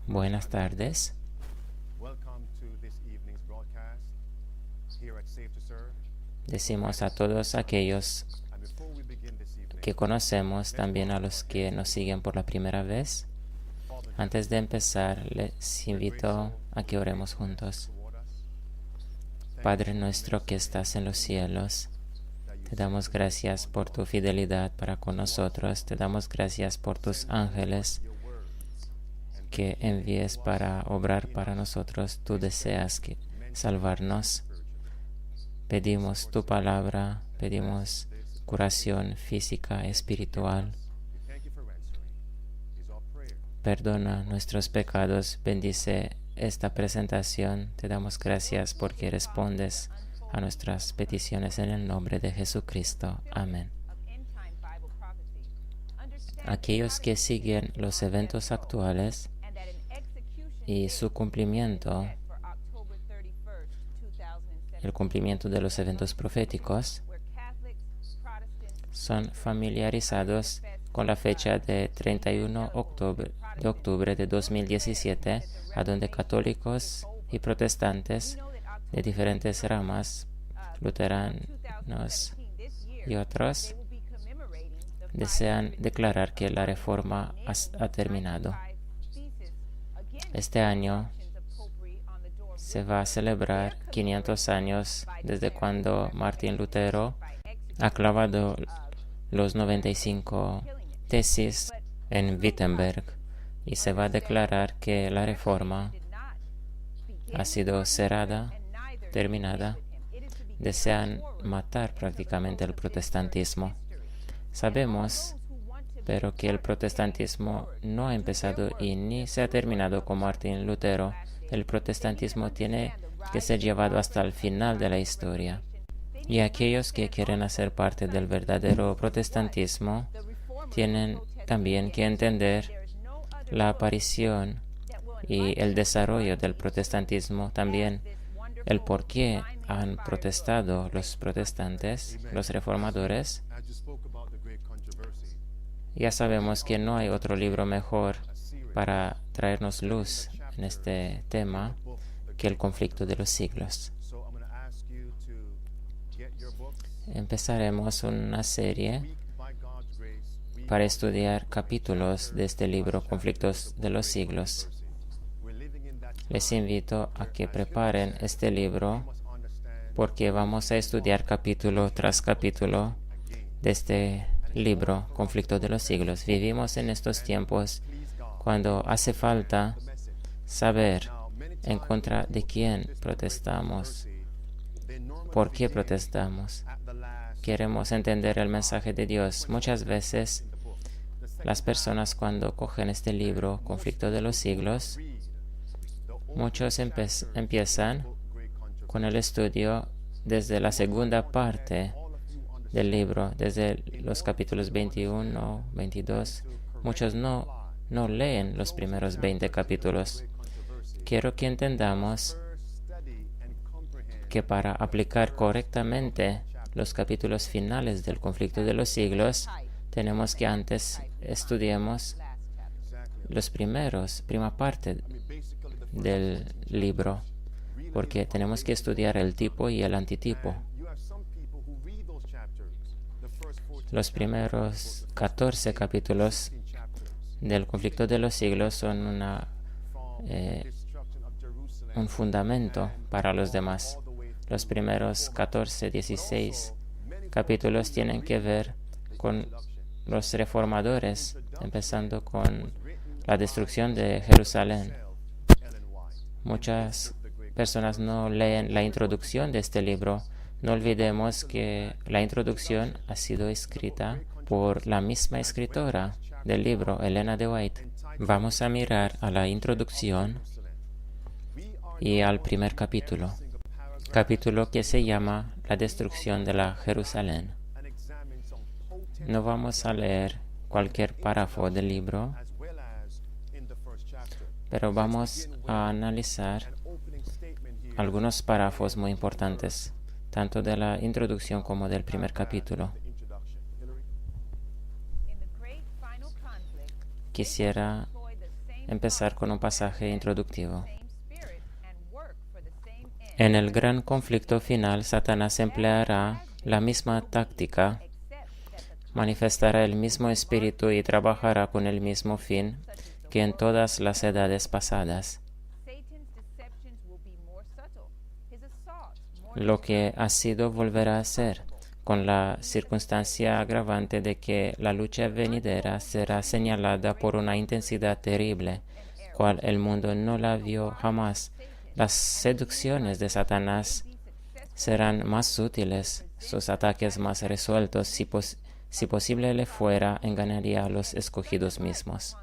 Buenas tardes. Decimos a todos aquellos que conocemos, también a los que nos siguen por la primera vez. Antes de empezar, les invito a que oremos juntos. Padre nuestro que estás en los cielos, te damos gracias por tu fidelidad para con nosotros. Te damos gracias por tus ángeles que envíes para obrar para nosotros. Tú deseas salvarnos. Pedimos tu palabra, pedimos curación física, espiritual. Perdona nuestros pecados, bendice esta presentación. Te damos gracias porque respondes a nuestras peticiones en el nombre de Jesucristo. Amén. Aquellos que siguen los eventos actuales y su cumplimiento, el cumplimiento de los eventos proféticos, son familiarizados con la fecha de 31 de octubre de 2017, a donde católicos y protestantes de diferentes ramas, luteranos y otros, desean declarar que la reforma ha terminado. Este año se va a celebrar 500 años desde cuando Martín Lutero ha clavado los 95 tesis en Wittenberg, y se va a declarar que la reforma ha sido cerrada, terminada. Desean matar prácticamente el protestantismo. Sabemos, pero que el protestantismo no ha empezado y ni se ha terminado con Martín Lutero. El protestantismo tiene que ser llevado hasta el final de la historia. Y aquellos que quieren hacer parte del verdadero protestantismo tienen también que entender la aparición y el desarrollo del protestantismo, también el por qué han protestado los protestantes, los reformadores. Ya sabemos que no hay otro libro mejor para traernos luz en este tema que El conflicto de los siglos. Empezaremos una serie para estudiar capítulos de este libro, Conflictos de los siglos. Les invito a que preparen este libro porque vamos a estudiar capítulo tras capítulo de este libro, Conflicto de los siglos. Vivimos en estos tiempos cuando hace falta saber en contra de quién protestamos, por qué protestamos. Queremos entender el mensaje de Dios. Muchas veces las personas cuando cogen este libro, Conflicto de los siglos, muchos empiezan con el estudio desde la segunda parte del libro, desde los capítulos 21, 22. Muchos no leen los primeros 20 capítulos. Quiero que entendamos que para aplicar correctamente los capítulos finales del conflicto de los siglos, tenemos que antes estudiemos los prima parte del libro, porque tenemos que estudiar el tipo y el antitipo. Los primeros 14 capítulos del conflicto de los siglos son un fundamento para los demás. Los primeros 14, 16 capítulos tienen que ver con los reformadores, empezando con la destrucción de Jerusalén. Muchas personas no leen la introducción de este libro. No olvidemos que la introducción ha sido escrita por la misma escritora del libro, Elena de White. Vamos a mirar a la introducción y al primer capítulo que se llama La destrucción de la Jerusalén. No vamos a leer cualquier párrafo del libro, pero vamos a analizar algunos párrafos muy importantes, tanto de la introducción como del primer capítulo. quisiera empezar con un pasaje introductivo. En el gran conflicto final, Satanás empleará la misma táctica, manifestará el mismo espíritu y trabajará con el mismo fin que en todas las edades pasadas. Lo que ha sido volverá a ser, con la circunstancia agravante de que la lucha venidera será señalada por una intensidad terrible, cual el mundo no la vio jamás. Las seducciones de Satanás serán más sutiles, sus ataques más resueltos. Si posible le fuera, engañaría a los escogidos mismos.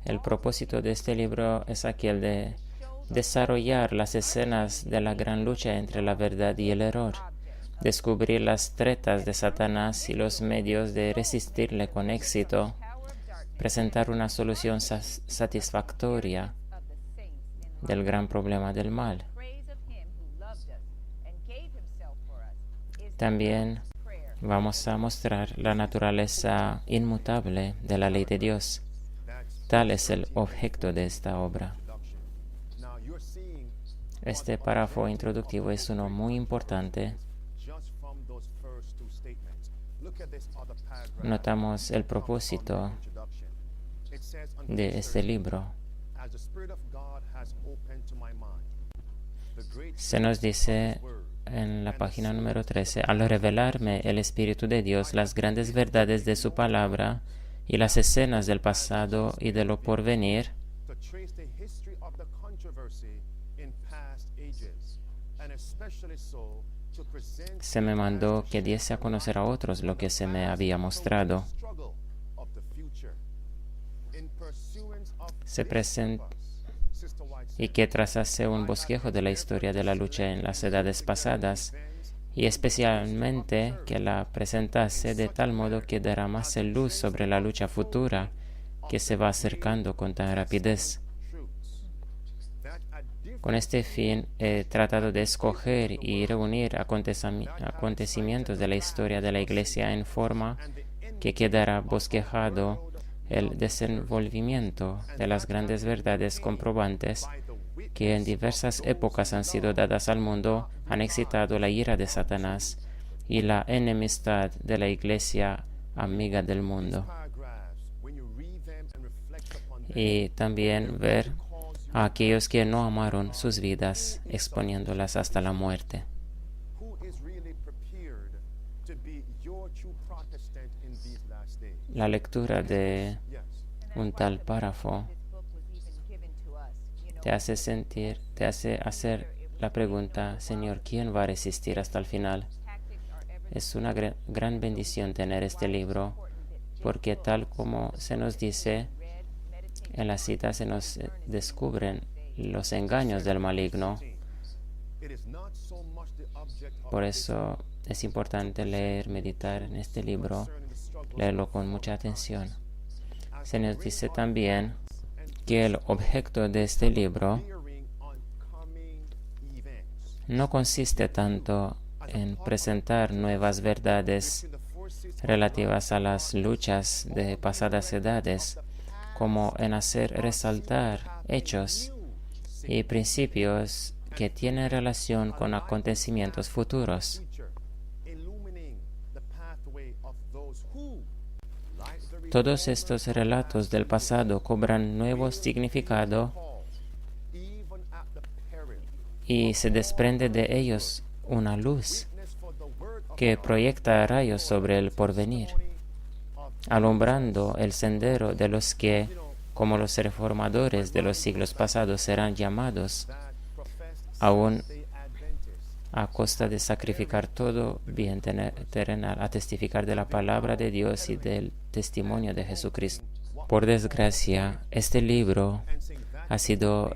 El propósito de este libro es aquel de desarrollar las escenas de la gran lucha entre la verdad y el error, descubrir las tretas de Satanás y los medios de resistirle con éxito, presentar una solución satisfactoria del gran problema del mal. También vamos a mostrar la naturaleza inmutable de la ley de Dios. Tal es el objeto de esta obra. Este párrafo introductivo es uno muy importante. Notamos el propósito de este libro. Se nos dice en la página número 13, al revelarme el Espíritu de Dios las grandes verdades de su palabra y las escenas del pasado y de lo porvenir, se me mandó que diese a conocer a otros lo que se me había mostrado. Y que trazase un bosquejo de la historia de la lucha en las edades pasadas, y especialmente que la presentase de tal modo que derramase luz sobre la lucha futura que se va acercando con tan rapidez. Con este fin he tratado de escoger y reunir acontecimientos de la historia de la Iglesia en forma que quedara bosquejado el desenvolvimiento de las grandes verdades comprobantes que en diversas épocas han sido dadas al mundo, han excitado la ira de Satanás y la enemistad de la Iglesia amiga del mundo. Y también ver a aquellos que no amaron sus vidas, exponiéndolas hasta la muerte. La lectura de un tal párrafo te hace hacer la pregunta, Señor, ¿quién va a resistir hasta el final? Es una gran bendición tener este libro, porque tal como se nos dice en la cita, se nos descubren los engaños del maligno. Por eso es importante leer, meditar en este libro, leerlo con mucha atención. Se nos dice también que el objeto de este libro no consiste tanto en presentar nuevas verdades relativas a las luchas de pasadas edades, como en hacer resaltar hechos y principios que tienen relación con acontecimientos futuros. Todos estos relatos del pasado cobran nuevo significado y se desprende de ellos una luz que proyecta rayos sobre el porvenir, alumbrando el sendero de los que, como los reformadores de los siglos pasados, serán llamados, aún a costa de sacrificar todo bien terrenal, a testificar de la palabra de Dios y del testimonio de Jesucristo. Por desgracia, este libro ha sido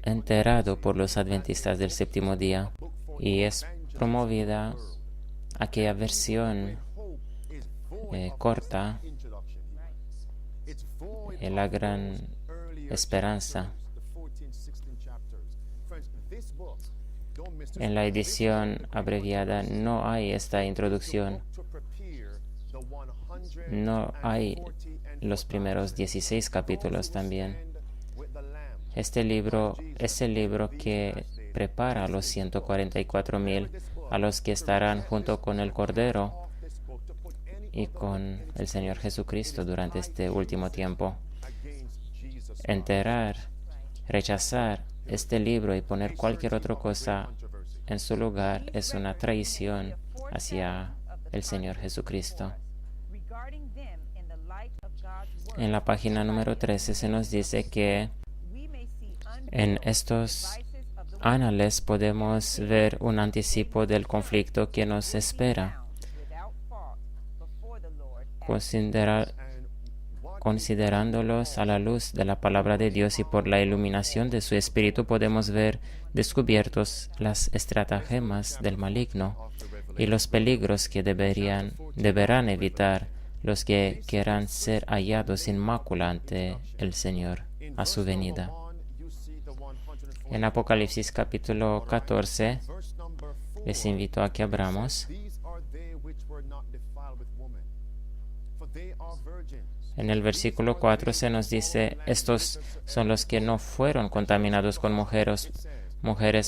enterrado por los adventistas del séptimo día y es promovida aquella versión corta, la gran esperanza. En la edición abreviada no hay esta introducción. No hay los primeros 16 capítulos también. Este libro es el libro que prepara a los 144,000 a los que estarán junto con el Cordero y con el Señor Jesucristo durante este último tiempo. Enterrar, rechazar este libro y poner cualquier otra cosa en su lugar es una traición hacia el Señor Jesucristo. En la página número 13 se nos dice que en estos anales podemos ver un anticipo del conflicto que nos espera. Considerándolos a la luz de la palabra de Dios y por la iluminación de su Espíritu, podemos ver descubiertos las estratagemas del maligno y los peligros que deberán evitar los que quieran ser hallados sin mácula ante el Señor a su venida. En Apocalipsis capítulo 14, les invito a que abramos. En el versículo 4 se nos dice, estos son los que no fueron contaminados con mujeres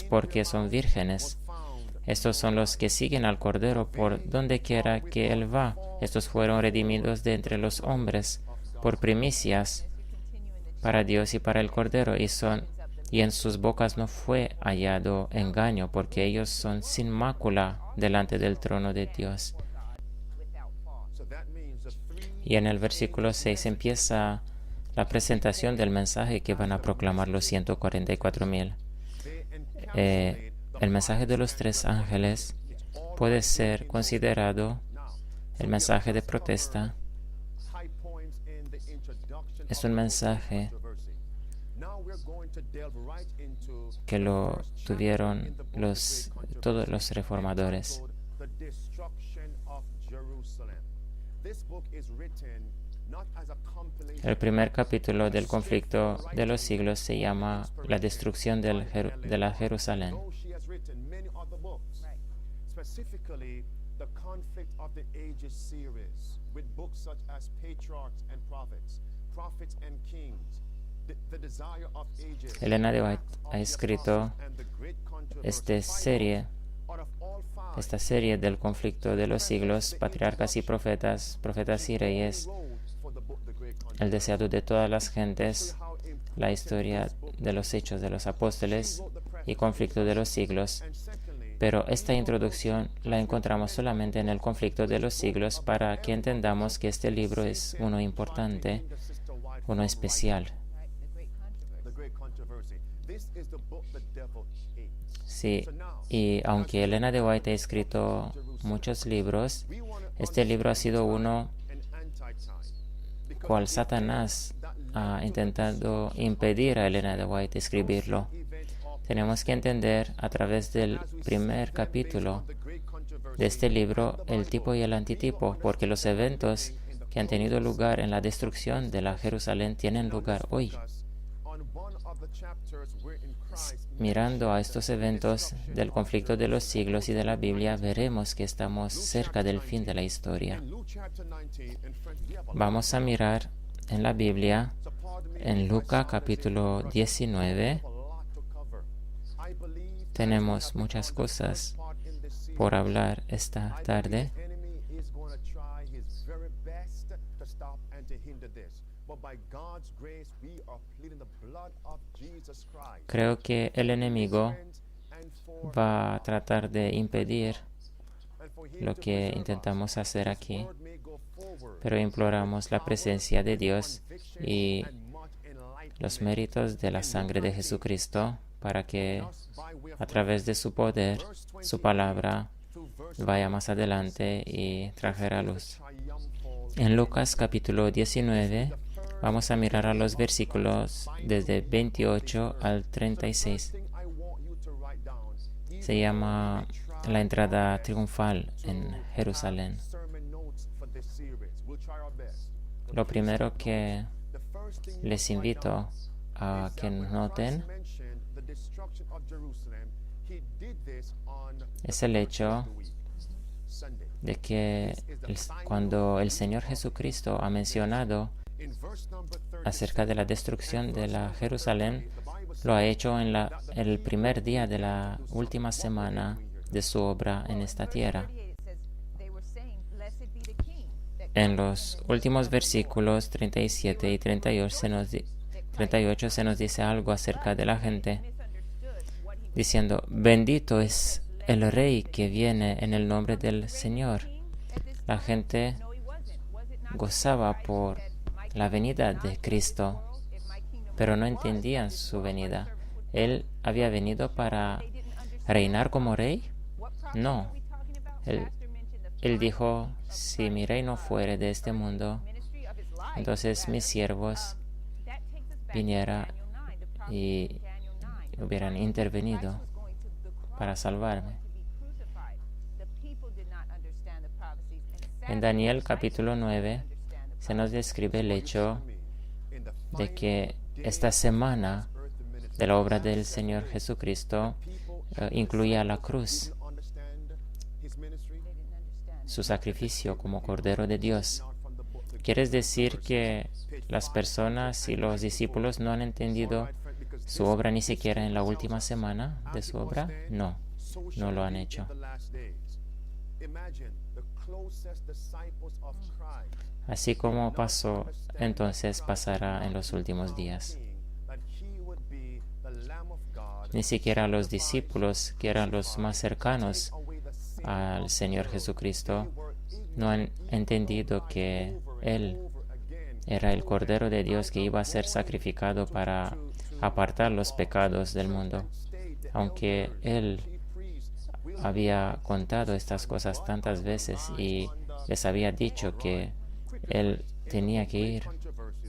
porque son vírgenes. Estos son los que siguen al Cordero por donde quiera que Él va. Estos fueron redimidos de entre los hombres por primicias para Dios y para el Cordero, y en sus bocas no fue hallado engaño, porque ellos son sin mácula delante del trono de Dios. Y en el versículo 6 empieza la presentación del mensaje que van a proclamar los 144,000. El mensaje de los 3 ángeles puede ser considerado el mensaje de protesta. Es un mensaje que lo tuvieron todos los reformadores. El primer capítulo del conflicto de los siglos se llama La destrucción de la Jerusalén. Elena de White ha escrito esta serie del conflicto de los siglos, patriarcas y profetas, profetas y reyes, el deseado de todas las gentes, la historia de los hechos de los apóstoles y conflicto de los siglos. Pero esta introducción la encontramos solamente en el conflicto de los siglos para que entendamos que este libro es uno importante, uno especial. Sí, y aunque Elena de White ha escrito muchos libros, este libro ha sido uno cual Satanás ha intentado impedir a Elena de White escribirlo. Tenemos que entender a través del primer capítulo de este libro el tipo y el antitipo, porque los eventos que han tenido lugar en la destrucción de la Jerusalén tienen lugar hoy. Mirando a estos eventos del conflicto de los siglos y de la Biblia, veremos que estamos cerca del fin de la historia. Vamos a mirar en la Biblia, en Lucas capítulo 19. Tenemos muchas cosas por hablar esta tarde. Creo que el enemigo va a tratar de impedir lo que intentamos hacer aquí, pero imploramos la presencia de Dios y los méritos de la sangre de Jesucristo para que a través de su poder, su palabra vaya más adelante y trajera luz. En Lucas capítulo 19 vamos a mirar a los versículos desde 28 al 36. Se llama la entrada triunfal en Jerusalén. Lo primero que les invito a que noten es el hecho de que cuando el Señor Jesucristo ha mencionado acerca de la destrucción de la Jerusalén, lo ha hecho en el primer día de la última semana de su obra en esta tierra. En los últimos versículos 37 y 38 se nos dice algo acerca de la gente, diciendo: bendito es el Rey que viene en el nombre del Señor. La gente gozaba por la venida de Cristo, pero no entendían su venida. ¿Él había venido para reinar como rey? No. Él dijo: si mi reino fuere de este mundo, entonces mis siervos vinieran y hubieran intervenido para salvarme. En Daniel capítulo 9 se nos describe el hecho de que esta semana de la obra del Señor Jesucristo incluía la cruz, su sacrificio como Cordero de Dios. ¿Quieres decir que las personas y los discípulos no han entendido su obra ni siquiera en la última semana de su obra? No, no lo han hecho. Así como pasó, entonces pasará en los últimos días. Ni siquiera los discípulos, que eran los más cercanos al Señor Jesucristo, no han entendido que Él era el Cordero de Dios que iba a ser sacrificado para apartar los pecados del mundo. Aunque Él había contado estas cosas tantas veces y les había dicho que Él tenía que ir,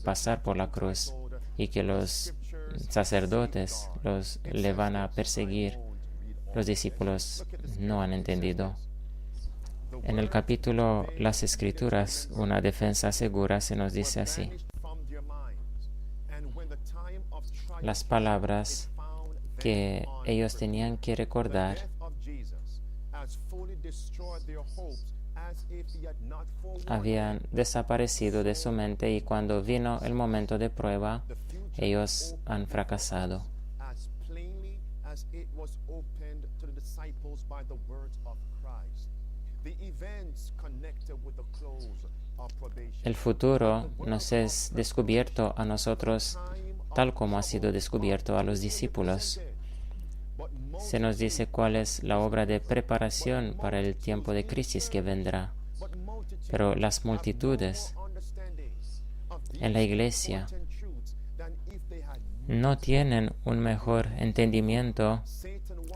pasar por la cruz, y que los sacerdotes le van a perseguir, los discípulos no han entendido. En el capítulo Las Escrituras, una defensa segura, se nos dice así: las palabras que ellos tenían que recordar habían desaparecido de su mente, y cuando vino el momento de prueba, ellos han fracasado. El futuro nos es descubierto a nosotros tal como ha sido descubierto a los discípulos. Se nos dice cuál es la obra de preparación para el tiempo de crisis que vendrá. Pero las multitudes en la iglesia no tienen un mejor entendimiento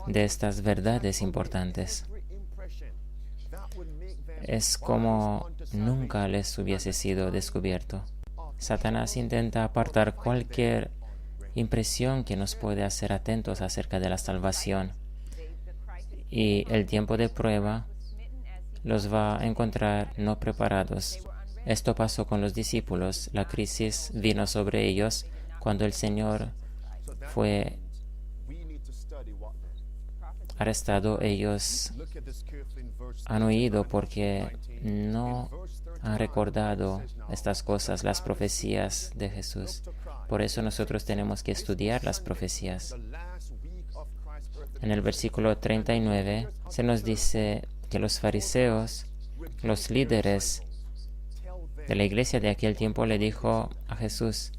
de estas verdades importantes. Es como nunca les hubiese sido descubierto. Satanás intenta apartar cualquier impresión que nos puede hacer atentos acerca de la salvación, y el tiempo de prueba los va a encontrar no preparados. Esto pasó con los discípulos. La crisis vino sobre ellos cuando el Señor fue arrestado. Ellos han huido porque no han recordado estas cosas, las profecías de Jesús. Por eso nosotros tenemos que estudiar las profecías. En el versículo 39 se nos dice que los fariseos, los líderes de la iglesia de aquel tiempo, le dijo a Jesús: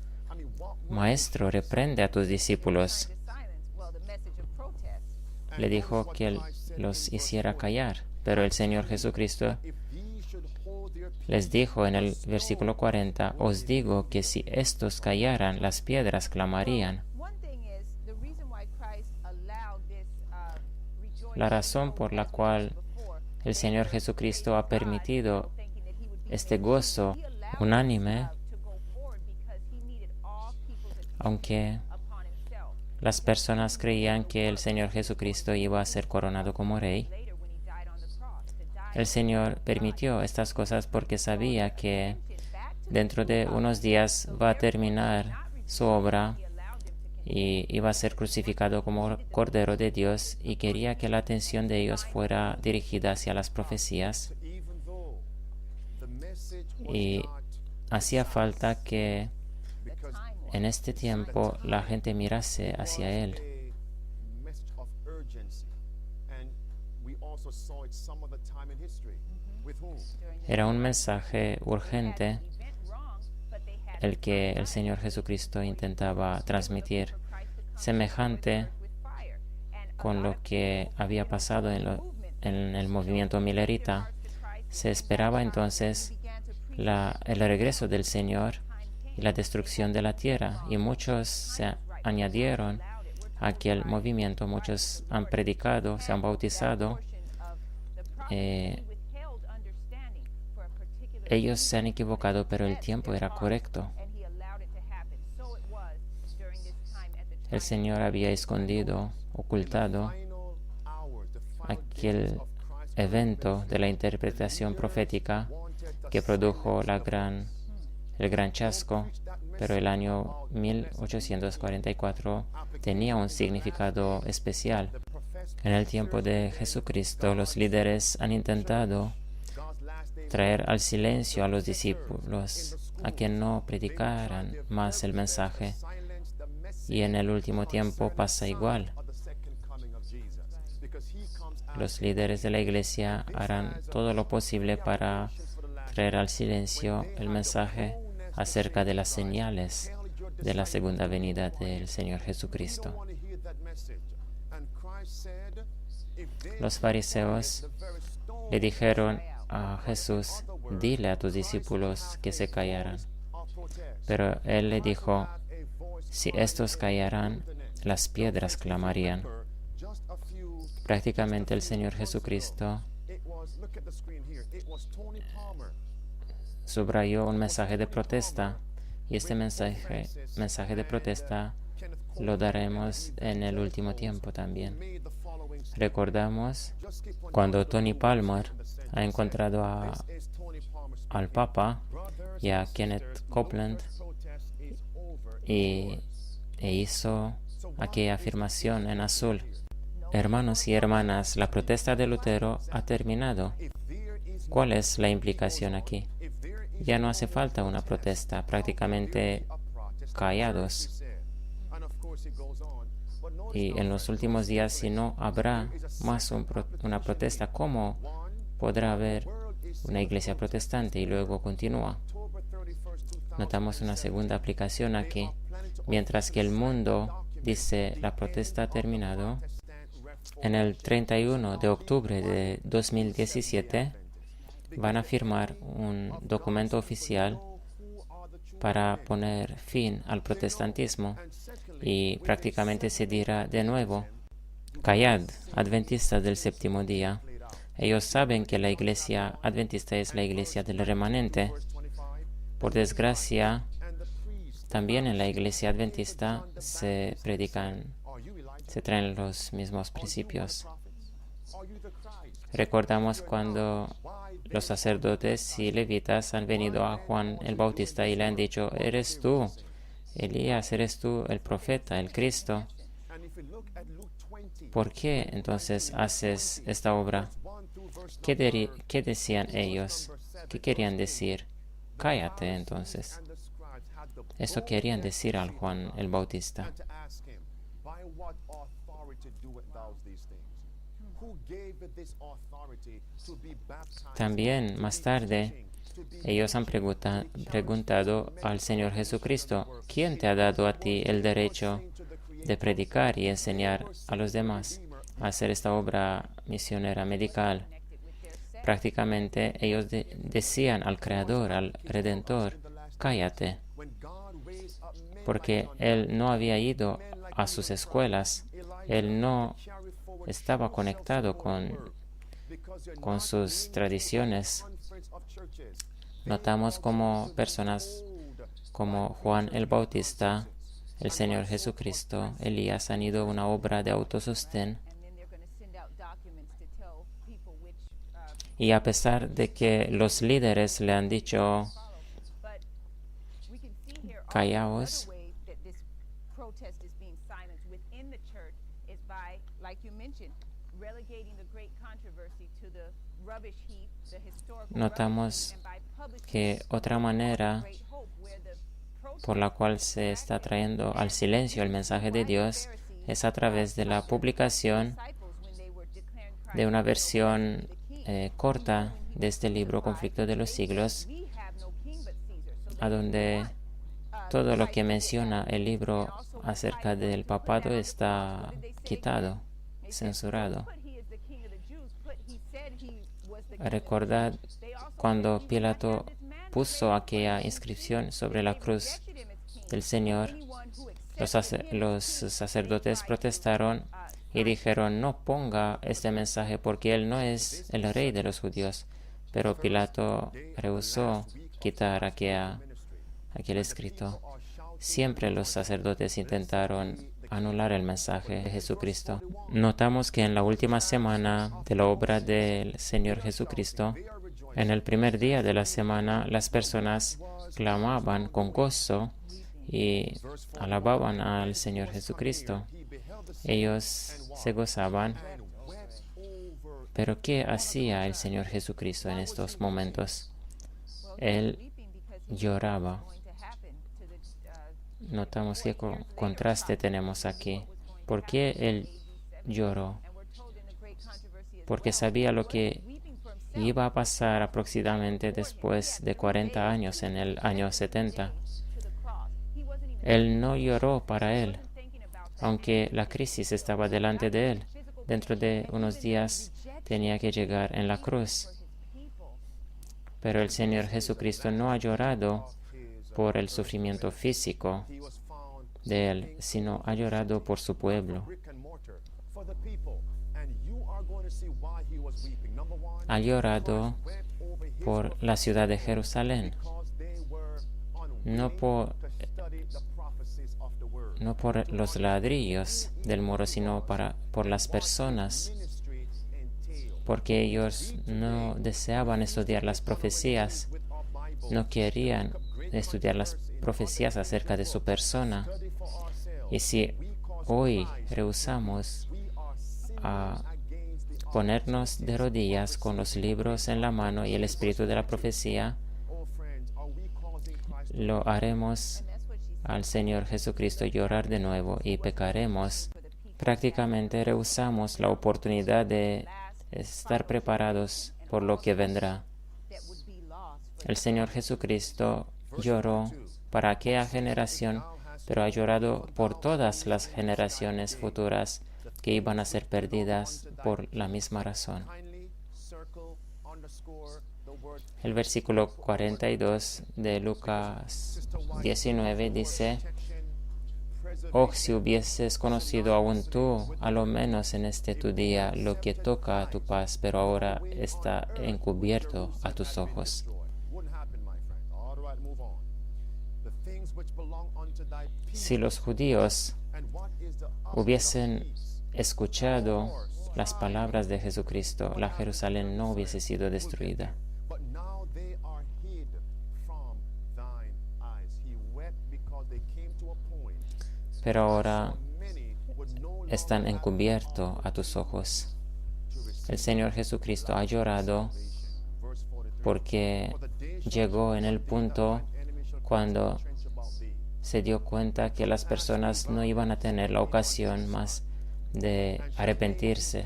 Maestro, reprende a tus discípulos. Le dijo que los hiciera callar, pero el Señor Jesucristo les dijo en el versículo 40: Os digo que si estos callaran, las piedras clamarían. La razón por la cual el Señor Jesucristo ha permitido este gozo unánime, aunque las personas creían que el Señor Jesucristo iba a ser coronado como rey, el Señor permitió estas cosas porque sabía que dentro de unos días va a terminar su obra y iba a ser crucificado como Cordero de Dios, y quería que la atención de ellos fuera dirigida hacia las profecías, y hacía falta que en este tiempo la gente mirase hacia Él. Era un mensaje urgente el que el Señor Jesucristo intentaba transmitir, semejante con lo que había pasado en el movimiento milerita. Se esperaba entonces el regreso del Señor y la destrucción de la tierra, y muchos se añadieron a aquel movimiento, muchos han predicado, se han bautizado. Ellos se han equivocado, pero el tiempo era correcto. El Señor había escondido, ocultado aquel evento de la interpretación profética que produjo el gran chasco, pero el año 1844 tenía un significado especial. En el tiempo de Jesucristo, los líderes han intentado traer al silencio a los discípulos, a que no predicaran más el mensaje. Y en el último tiempo pasa igual. Los líderes de la iglesia harán todo lo posible para traer al silencio el mensaje acerca de las señales de la segunda venida del Señor Jesucristo. Los fariseos le dijeron a Jesús: dile a tus discípulos que se callaran. Pero él le dijo: si estos callaran, las piedras clamarían. Prácticamente el Señor Jesucristo subrayó un mensaje de protesta, y este mensaje de protesta lo daremos en el último tiempo también. Recordamos cuando Tony Palmer ha encontrado al Papa y a Kenneth Copeland e hizo aquella afirmación en azul: hermanos y hermanas, la protesta de Lutero ha terminado. ¿Cuál es la implicación aquí? Ya no hace falta una protesta, prácticamente callados. Y en los últimos días, si no habrá más una protesta, ¿cómo podrá haber una iglesia protestante? Y luego continúa. Notamos una segunda aplicación aquí. Mientras que el mundo dice la protesta ha terminado, en el 31 de octubre de 2017 van a firmar un documento oficial para poner fin al protestantismo, y prácticamente se dirá de nuevo: callad, adventistas del séptimo día. Ellos saben que la iglesia adventista es la iglesia del remanente. Por desgracia, también en la iglesia adventista se traen los mismos principios. Recordamos cuando los sacerdotes y levitas han venido a Juan el Bautista y le han dicho: ¿eres tú Elías? ¿Eres tú el profeta, el Cristo? ¿Por qué entonces haces esta obra? ¿Qué decían ellos? ¿Qué querían decir? Cállate entonces. Eso querían decir al Juan el Bautista. También más tarde ellos han preguntado al Señor Jesucristo: ¿quién te ha dado a ti el derecho de predicar y enseñar a los demás a hacer esta obra misionera medical? Prácticamente ellos decían al Creador, al Redentor: cállate, porque Él no había ido a sus escuelas, Él no estaba conectado con sus tradiciones. Notamos como personas como Juan el Bautista, el Señor Jesucristo, Elías han ido a una obra de autosostén. Y a pesar de que los líderes le han dicho: callaos, Notamos que otra manera por la cual se está trayendo al silencio el mensaje de Dios es a través de la publicación de una versión corta de este libro, Conflicto de los Siglos, a donde todo lo que menciona el libro acerca del papado está quitado, censurado. Recordad cuando Pilato puso aquella inscripción sobre la cruz del Señor, los sacerdotes protestaron y dijeron: no ponga este mensaje porque él no es el rey de los judíos. Pero Pilato rehusó quitar aquel escrito. Siempre los sacerdotes intentaron anular el mensaje de Jesucristo. Notamos que en la última semana de la obra del Señor Jesucristo, en el primer día de la semana, las personas clamaban con gozo y alababan al Señor Jesucristo. Ellos se gozaban. Pero ¿qué hacía el Señor Jesucristo en estos momentos? Él lloraba. Notamos qué contraste tenemos aquí. ¿Por qué él lloró? Porque sabía lo que iba a pasar aproximadamente después de 40 años, en el año 70. Él no lloró para él, aunque la crisis estaba delante de él. Dentro de unos días tenía que llegar en la cruz. Pero el Señor Jesucristo no ha llorado por el sufrimiento físico de él, sino ha llorado por su pueblo. Ha llorado por la ciudad de Jerusalén, no por los ladrillos del muro, sino por las personas, porque ellos no deseaban estudiar las profecías, no querían estudiar las profecías acerca de su persona. Y si hoy rehusamos a ponernos de rodillas con los libros en la mano y el espíritu de la profecía, lo haremos al Señor Jesucristo llorar de nuevo y pecaremos. Prácticamente rehusamos la oportunidad de estar preparados por lo que vendrá. El Señor Jesucristo lloró para aquella generación, pero ha llorado por todas las generaciones futuras que iban a ser perdidas por la misma razón. El versículo 42 de Lucas 19 dice: «Oh, si hubieses conocido aún tú, a lo menos en este tu día, lo que toca a tu paz, pero ahora está encubierto a tus ojos». Si los judíos hubiesen escuchado las palabras de Jesucristo, la Jerusalén no hubiese sido destruida. Pero ahora están encubiertos a tus ojos. El Señor Jesucristo ha llorado porque llegó en el punto cuando se dio cuenta que las personas no iban a tener la ocasión más de arrepentirse.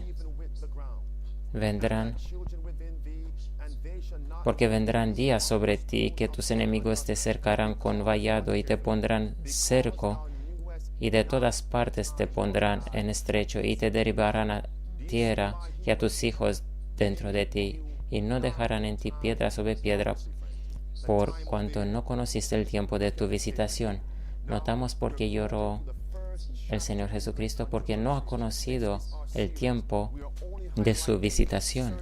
Porque vendrán días sobre ti que tus enemigos te cercarán con vallado y te pondrán cerco, y de todas partes te pondrán en estrecho y te derribarán a tierra y a tus hijos dentro de ti, y no dejarán en ti piedra sobre piedra, por cuanto no conociste el tiempo de tu visitación. Notamos por qué lloró el Señor Jesucristo, porque no ha conocido el tiempo de su visitación.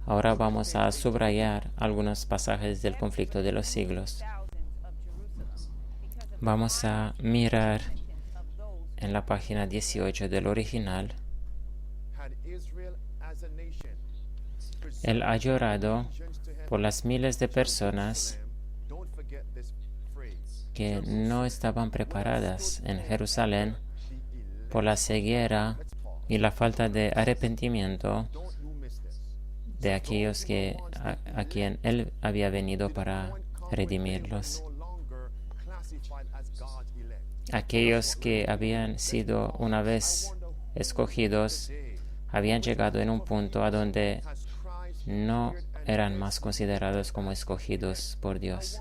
Ahora vamos a subrayar algunos pasajes del conflicto de los siglos. Vamos a mirar en la página 18 del original. Él ha llorado por las miles de personas que no estaban preparadas en Jerusalén por la ceguera y la falta de arrepentimiento de aquellos a quien Él había venido para redimirlos. Aquellos que habían sido una vez escogidos habían llegado en un punto a donde no eran más considerados como escogidos por Dios.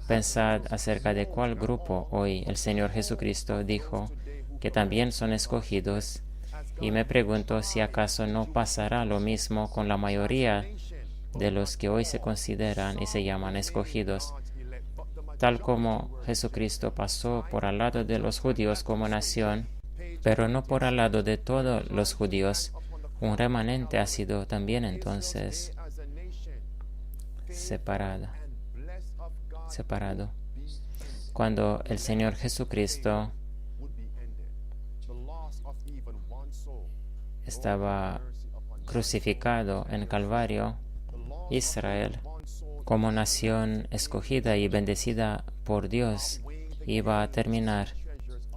Pensad acerca de cuál grupo hoy el Señor Jesucristo dijo que también son escogidos, y me pregunto si acaso no pasará lo mismo con la mayoría de los que hoy se consideran y se llaman escogidos. Tal como Jesucristo pasó por al lado de los judíos como nación, pero no por al lado de todos los judíos, un remanente ha sido también entonces separado. Cuando el Señor Jesucristo estaba crucificado en Calvario, Israel, como nación escogida y bendecida por Dios, iba a terminar.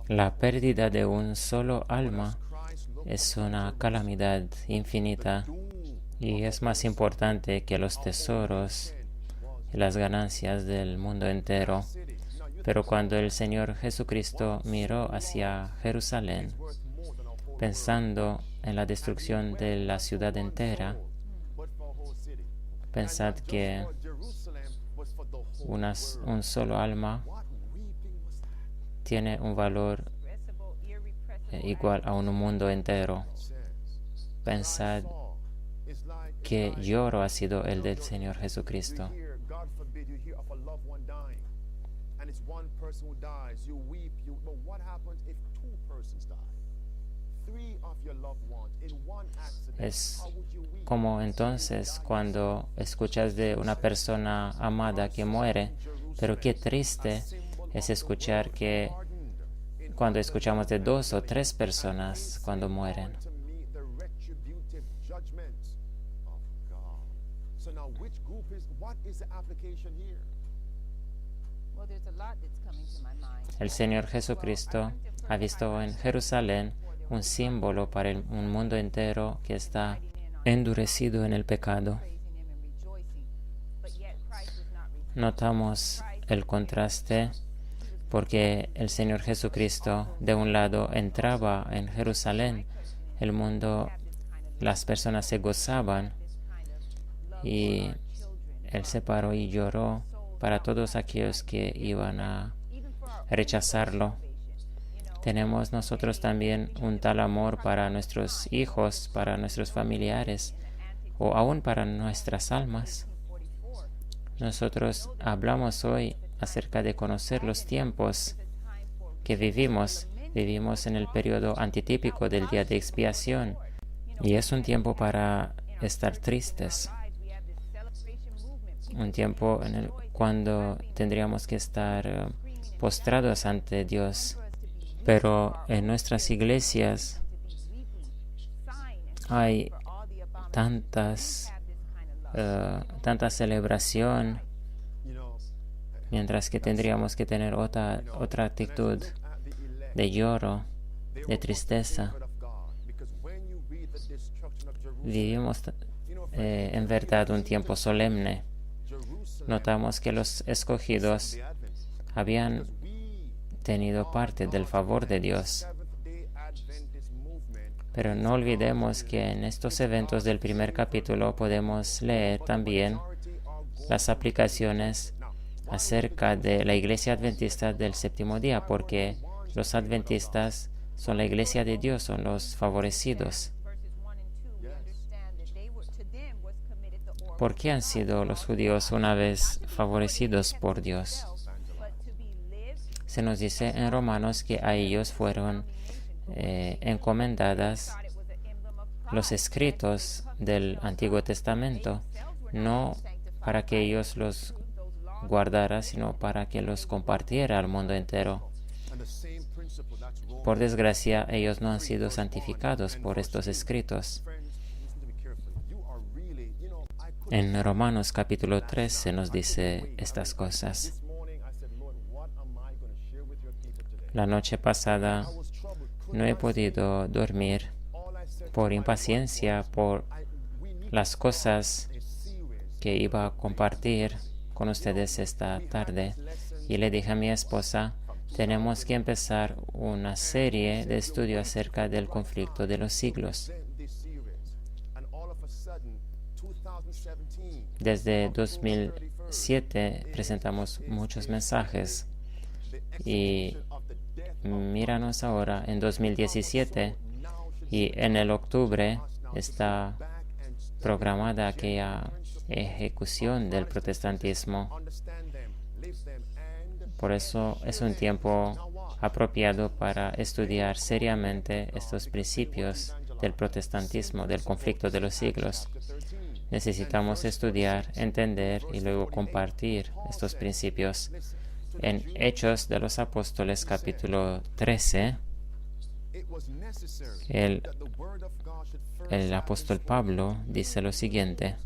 La pérdida de un solo alma es una calamidad infinita y es más importante que los tesoros y las ganancias del mundo entero. Pero cuando el Señor Jesucristo miró hacia Jerusalén, pensando en la destrucción de la ciudad entera, pensad que un solo alma tiene un valor igual a un mundo entero. Pensad qué lloro ha sido el del Señor Jesucristo. Es como entonces cuando escuchas de una persona amada que muere, pero qué triste es escuchar que cuando escuchamos de 2 o 3 personas cuando mueren. El Señor Jesucristo ha visto en Jerusalén un símbolo para un mundo entero que está endurecido en el pecado. Notamos el contraste porque el Señor Jesucristo, de un lado, entraba en Jerusalén, el mundo, las personas se gozaban, y Él se paró y lloró para todos aquellos que iban a rechazarlo. Tenemos nosotros también un tal amor para nuestros hijos, para nuestros familiares, o aún para nuestras almas. Nosotros hablamos hoy acerca de conocer los tiempos que vivimos. Vivimos en el periodo antitípico del día de expiación, y es un tiempo para estar tristes. Un tiempo cuando tendríamos que estar postrados ante Dios. Pero en nuestras iglesias hay tanta celebración, mientras que tendríamos que tener otra actitud de lloro, de tristeza. Vivimos en verdad un tiempo solemne. Notamos que los escogidos habían tenido parte del favor de Dios. Pero no olvidemos que en estos eventos del primer capítulo podemos leer también las aplicaciones acerca de la Iglesia Adventista del séptimo día, porque los adventistas son la Iglesia de Dios, son los favorecidos. ¿Por qué han sido los judíos una vez favorecidos por Dios? Se nos dice en Romanos que a ellos fueron encomendadas los escritos del Antiguo Testamento, no para que ellos los guardara, sino para que los compartiera al mundo entero. Por desgracia, ellos no han sido santificados por estos escritos. En Romanos capítulo 3 se nos dice estas cosas. La noche pasada no he podido dormir por impaciencia, por las cosas que iba a compartir con ustedes esta tarde. Y le dije a mi esposa, tenemos que empezar una serie de estudio acerca del conflicto de los siglos. Desde 2007 presentamos muchos mensajes y míranos ahora en 2017 y en el octubre está programada aquella ejecución del protestantismo. Por eso es un tiempo apropiado para estudiar seriamente estos principios del protestantismo, del conflicto de los siglos. Necesitamos estudiar, entender y luego compartir estos principios. En Hechos de los Apóstoles, capítulo 13, el apóstol Pablo dice lo siguiente: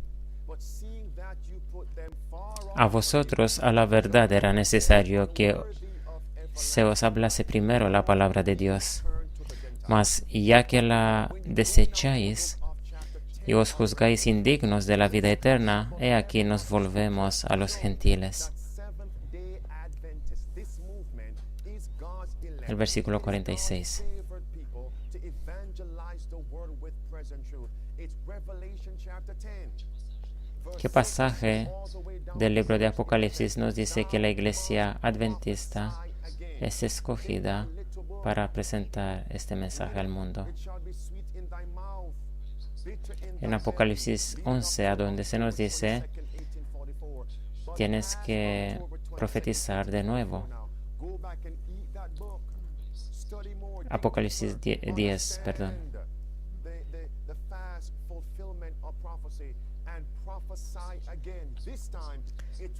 a vosotros a la verdad era necesario que se os hablase primero la palabra de Dios, mas ya que la desecháis y os juzgáis indignos de la vida eterna, he aquí nos volvemos a los gentiles. El versículo 46. ¿Qué pasaje del libro de Apocalipsis nos dice que la iglesia adventista es escogida para presentar este mensaje al mundo? En Apocalipsis 11, a donde se nos dice, tienes que profetizar de nuevo. Apocalipsis 10, perdón.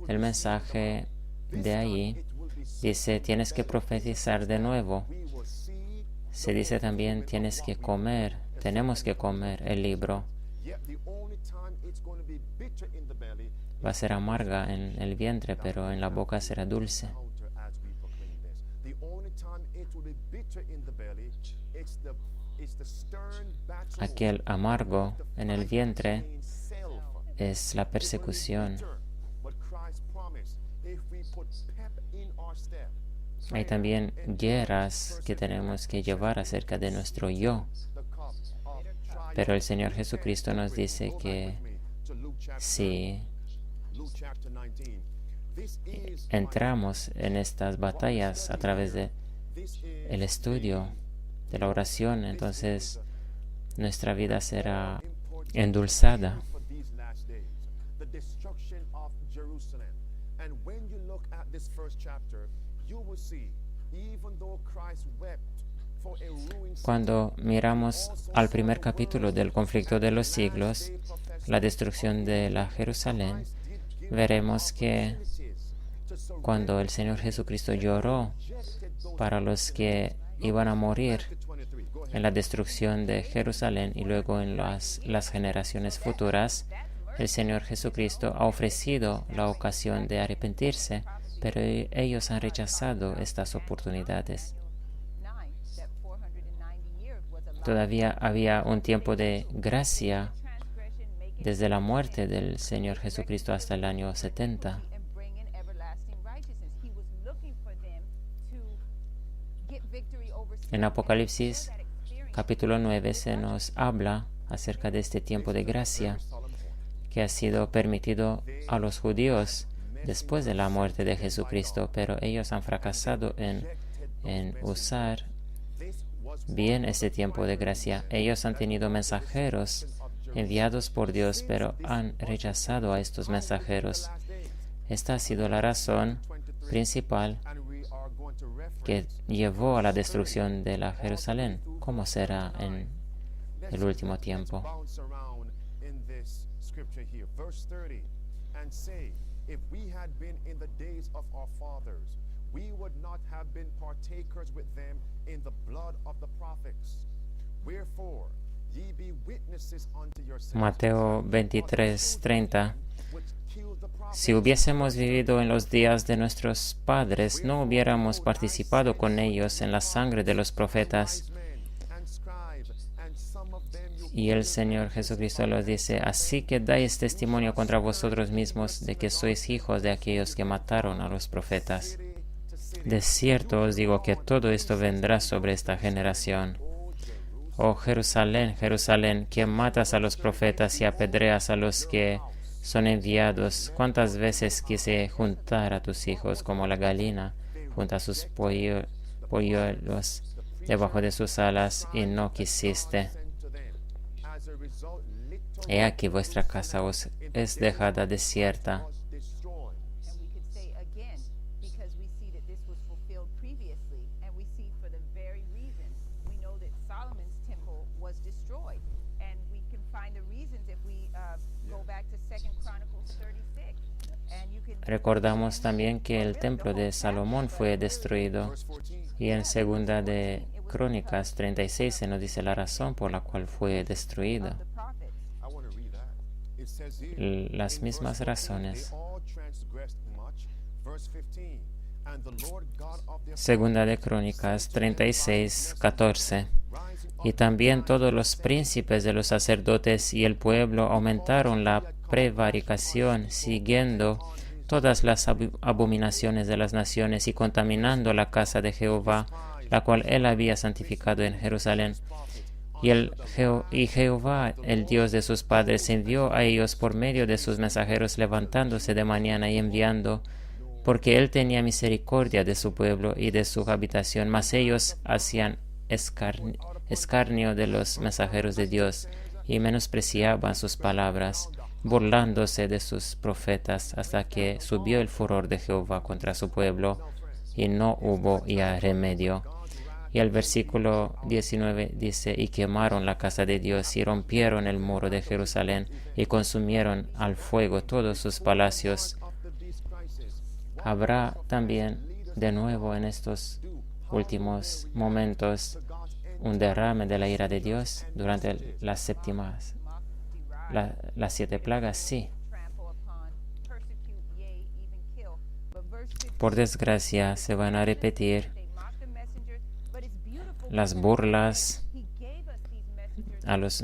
El mensaje de ahí dice, tienes que profetizar de nuevo. Se dice también, tienes que comer, tenemos que comer el libro. Va a ser amarga en el vientre, pero en la boca será dulce. Aquel amargo en el vientre es la persecución. Hay también guerras que tenemos que llevar acerca de nuestro yo. Pero el Señor Jesucristo nos dice que si entramos en estas batallas a través de el estudio de la oración, entonces nuestra vida será endulzada. Cuando miramos al primer capítulo del conflicto de los siglos, la destrucción de la Jerusalén, veremos que cuando el Señor Jesucristo lloró para los que iban a morir en la destrucción de Jerusalén y luego en las generaciones futuras, el Señor Jesucristo ha ofrecido la ocasión de arrepentirse, pero ellos han rechazado estas oportunidades. Todavía había un tiempo de gracia desde la muerte del Señor Jesucristo hasta el año 70. En Apocalipsis capítulo 9 se nos habla acerca de este tiempo de gracia que ha sido permitido a los judíos después de la muerte de Jesucristo, pero ellos han fracasado en usar bien este tiempo de gracia. Ellos han tenido mensajeros enviados por Dios, pero han rechazado a estos mensajeros. Esta ha sido la razón principal que llevó a la destrucción de la Jerusalén. ¿Cómo será en el último tiempo? We would not have been partakers with them in the blood of the prophets. Wherefore, Mateo 23:30. Si hubiésemos vivido en los días de nuestros padres, no hubiéramos participado con ellos en la sangre de los profetas. Y el Señor Jesucristo los dice: así que dais testimonio contra vosotros mismos de que sois hijos de aquellos que mataron a los profetas. De cierto os digo que todo esto vendrá sobre esta generación. Oh Jerusalén, Jerusalén, que matas a los profetas y apedreas a los que son enviados. ¿Cuántas veces quise juntar a tus hijos como la gallina junta a sus polluelos debajo de sus alas, y no quisiste? He aquí vuestra casa os es dejada desierta. Recordamos también que el templo de Salomón fue destruido, y en Segunda de Crónicas 36 se nos dice la razón por la cual fue destruido. Las mismas razones. Segunda de Crónicas 36:14. Y también todos los príncipes de los sacerdotes y el pueblo aumentaron la prevaricación, siguiendo todas las abominaciones de las naciones y contaminando la casa de Jehová, la cual él había santificado en Jerusalén. Y Jehová, el Dios de sus padres, envió a ellos por medio de sus mensajeros, levantándose de mañana y enviando, porque él tenía misericordia de su pueblo y de su habitación, mas ellos hacían escarnio de los mensajeros de Dios y menospreciaban sus palabras, burlándose de sus profetas, hasta que subió el furor de Jehová contra su pueblo y no hubo ya remedio. Y el versículo 19 dice: y quemaron la casa de Dios y rompieron el muro de Jerusalén y consumieron al fuego todos sus palacios. Habrá también de nuevo en estos últimos momentos un derrame de la ira de Dios durante las 7 plagas, sí. Por desgracia se van a repetir las burlas a los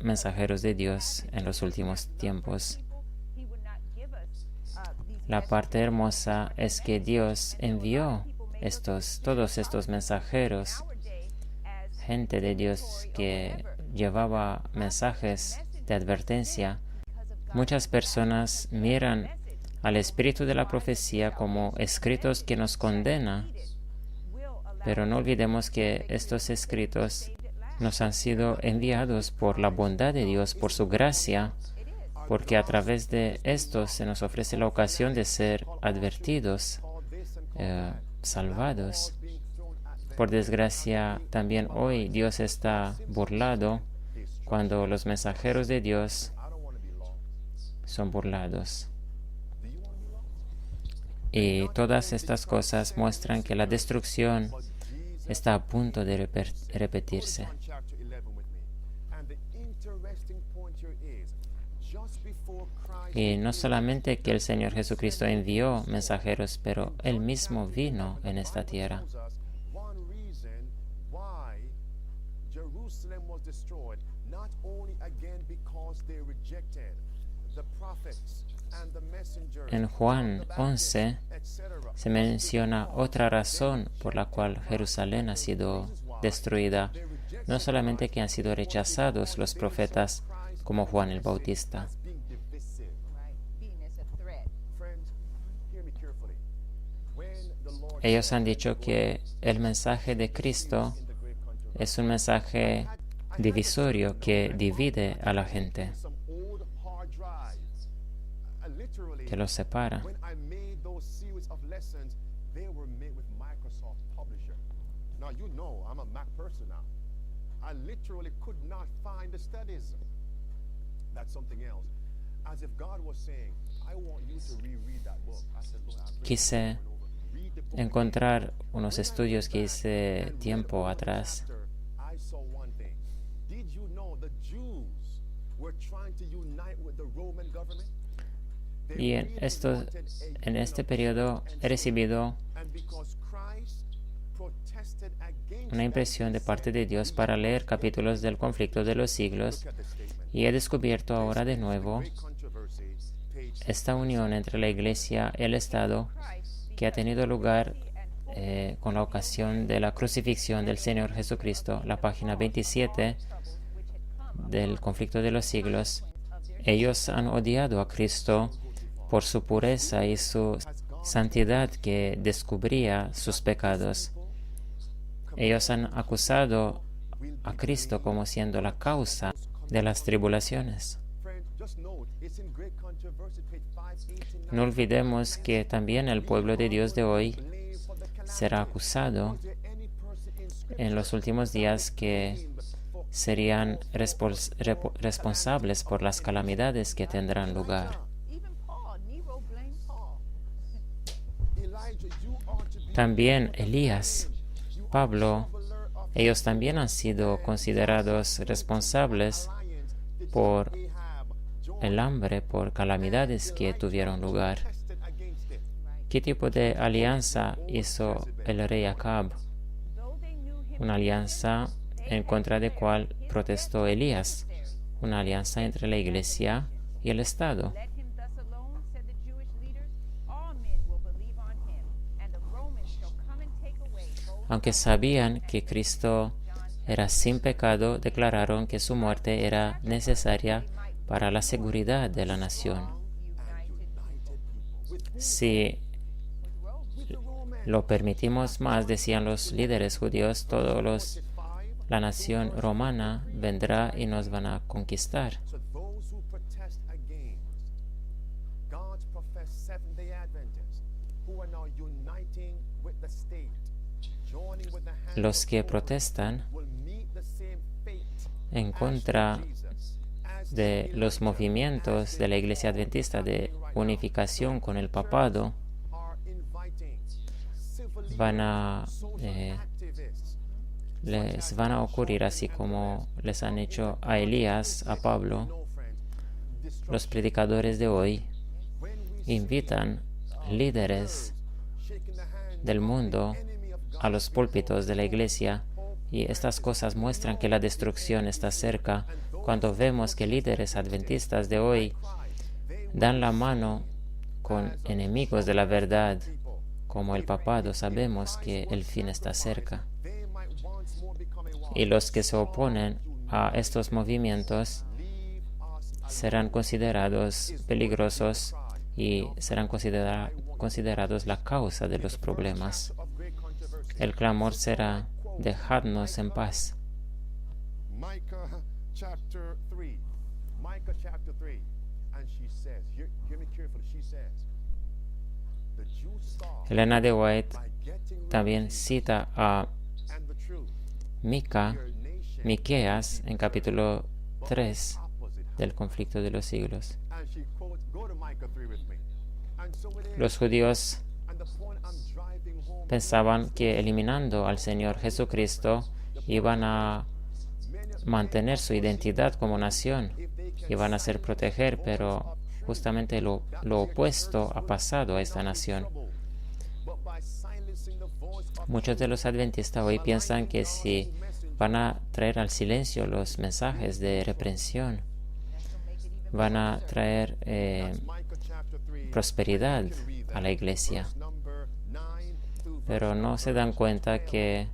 mensajeros de Dios en los últimos tiempos. La parte hermosa es que Dios envió todos estos mensajeros, gente de Dios que llevaba mensajes de advertencia. Muchas personas miran al espíritu de la profecía como escritos que nos condenan, pero no olvidemos que estos escritos nos han sido enviados por la bondad de Dios, por su gracia, porque a través de esto se nos ofrece la ocasión de ser advertidos, salvados. Por desgracia, también hoy Dios está burlado cuando los mensajeros de Dios son burlados. Y todas estas cosas muestran que la destrucción está a punto de repetirse. Y no solamente que el Señor Jesucristo envió mensajeros, pero Él mismo vino en esta tierra. En Juan 11 se menciona otra razón por la cual Jerusalén ha sido destruida. No solamente que han sido rechazados los profetas como Juan el Bautista. Ellos han dicho que el mensaje de Cristo es un mensaje divisorio que divide a la gente, que los separa. Quise encontrar unos estudios que hice tiempo atrás. Y en este periodo he recibido una impresión de parte de Dios para leer capítulos del conflicto de los siglos, y he descubierto ahora de nuevo esta unión entre la Iglesia y el Estado que ha tenido lugar con la ocasión de la crucifixión del Señor Jesucristo. La página 27 del conflicto de los siglos. Ellos han odiado a Cristo por su pureza y su santidad que descubría sus pecados. Ellos han acusado a Cristo como siendo la causa de las tribulaciones. No olvidemos que también el pueblo de Dios de hoy será acusado en los últimos días, que serían responsables por las calamidades que tendrán lugar. También Elías, Pablo, ellos también han sido considerados responsables por el hambre, por calamidades que tuvieron lugar. ¿Qué tipo de alianza hizo el rey Acab? Una alianza en contra de cual protestó Elías, una alianza entre la Iglesia y el Estado. Aunque sabían que Cristo era sin pecado, declararon que su muerte era necesaria para la seguridad de la nación. Si lo permitimos más, decían los líderes judíos, la nación romana vendrá y nos van a conquistar. Los que protestan en contra de los movimientos de la Iglesia Adventista de unificación con el papado les van a ocurrir así como les han hecho a Elías, a Pablo. Los predicadores de hoy invitan líderes del mundo a los púlpitos de la Iglesia, y estas cosas muestran que la destrucción está cerca. Cuando vemos que líderes adventistas de hoy dan la mano con enemigos de la verdad, como el papado, sabemos que el fin está cerca. Y los que se oponen a estos movimientos serán considerados peligrosos y serán considerados la causa de los problemas. El clamor será: dejadnos en paz. Elena de White también cita a Miqueas en capítulo 3 del conflicto de los siglos. Los judíos pensaban que eliminando al Señor Jesucristo iban a mantener su identidad como nación, iban a ser proteger, pero justamente lo opuesto ha pasado a esta nación. Muchos de los adventistas hoy piensan que si van a traer al silencio los mensajes de reprensión, van a traer prosperidad a la iglesia. Pero no se dan cuenta que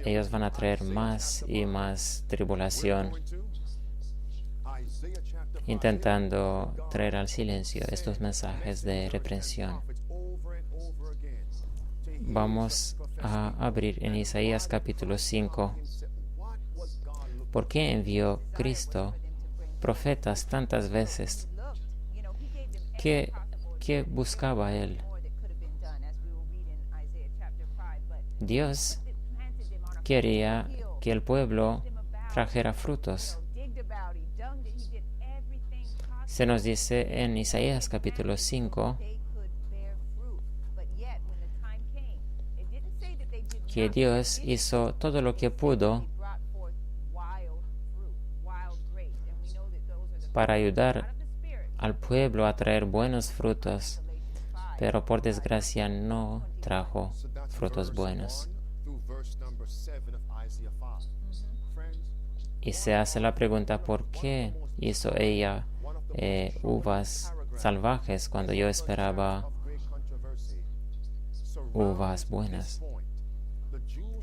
ellos van a traer más y más tribulación, intentando traer al silencio estos mensajes de reprensión. Vamos a abrir en Isaías capítulo 5. ¿Por qué envió Cristo profetas tantas veces? ¿Qué buscaba Él? Dios quería que el pueblo trajera frutos. Se nos dice en Isaías capítulo 5 que Dios hizo todo lo que pudo para ayudar al pueblo a traer buenos frutos, pero por desgracia no trajo frutos buenos. Y se hace la pregunta, ¿por qué hizo ella uvas salvajes cuando yo esperaba uvas buenas?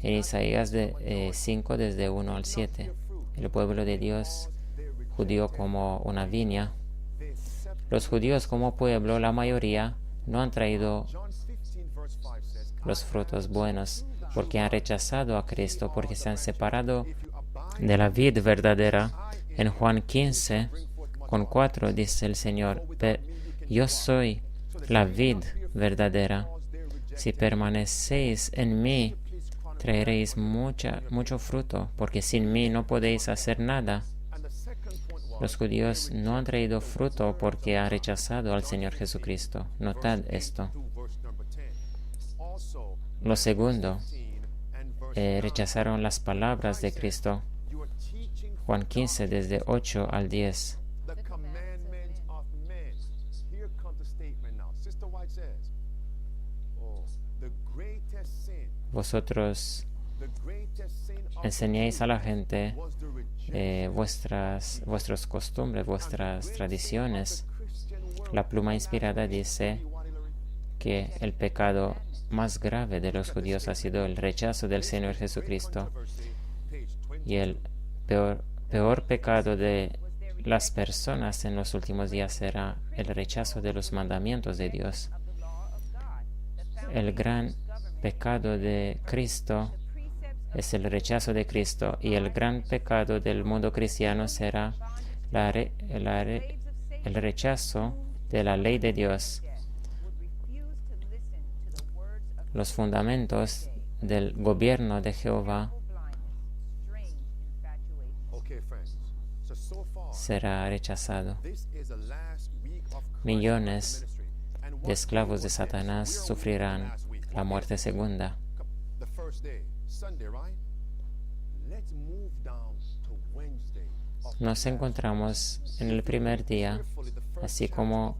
En Isaías 5, desde 1 al 7, el pueblo de Dios judío como una viña. Los judíos como pueblo, la mayoría, no han traído los frutos buenos porque han rechazado a Cristo, porque se han separado de la vid verdadera. En Juan 15, con 4, dice el Señor, yo soy la vid verdadera. Si permanecéis en mí, traeréis mucho fruto, porque sin mí no podéis hacer nada. Los judíos no han traído fruto porque han rechazado al Señor Jesucristo. Notad esto. Lo segundo, rechazaron las palabras de Cristo. Juan 15, desde 8 al 10. Vosotros enseñáis a la gente vuestras costumbres, vuestras tradiciones. La pluma inspirada dice que el pecado más grave de los judíos ha sido el rechazo del Señor Jesucristo, y el peor pecado de las personas en los últimos días será el rechazo de los mandamientos de Dios. El gran pecado de Cristo es el rechazo de Cristo, y el gran pecado del mundo cristiano será el rechazo de la ley de Dios. Los fundamentos del gobierno de Jehová será rechazado. Millones de esclavos de Satanás sufrirán la muerte segunda. Nos encontramos en el primer día, así como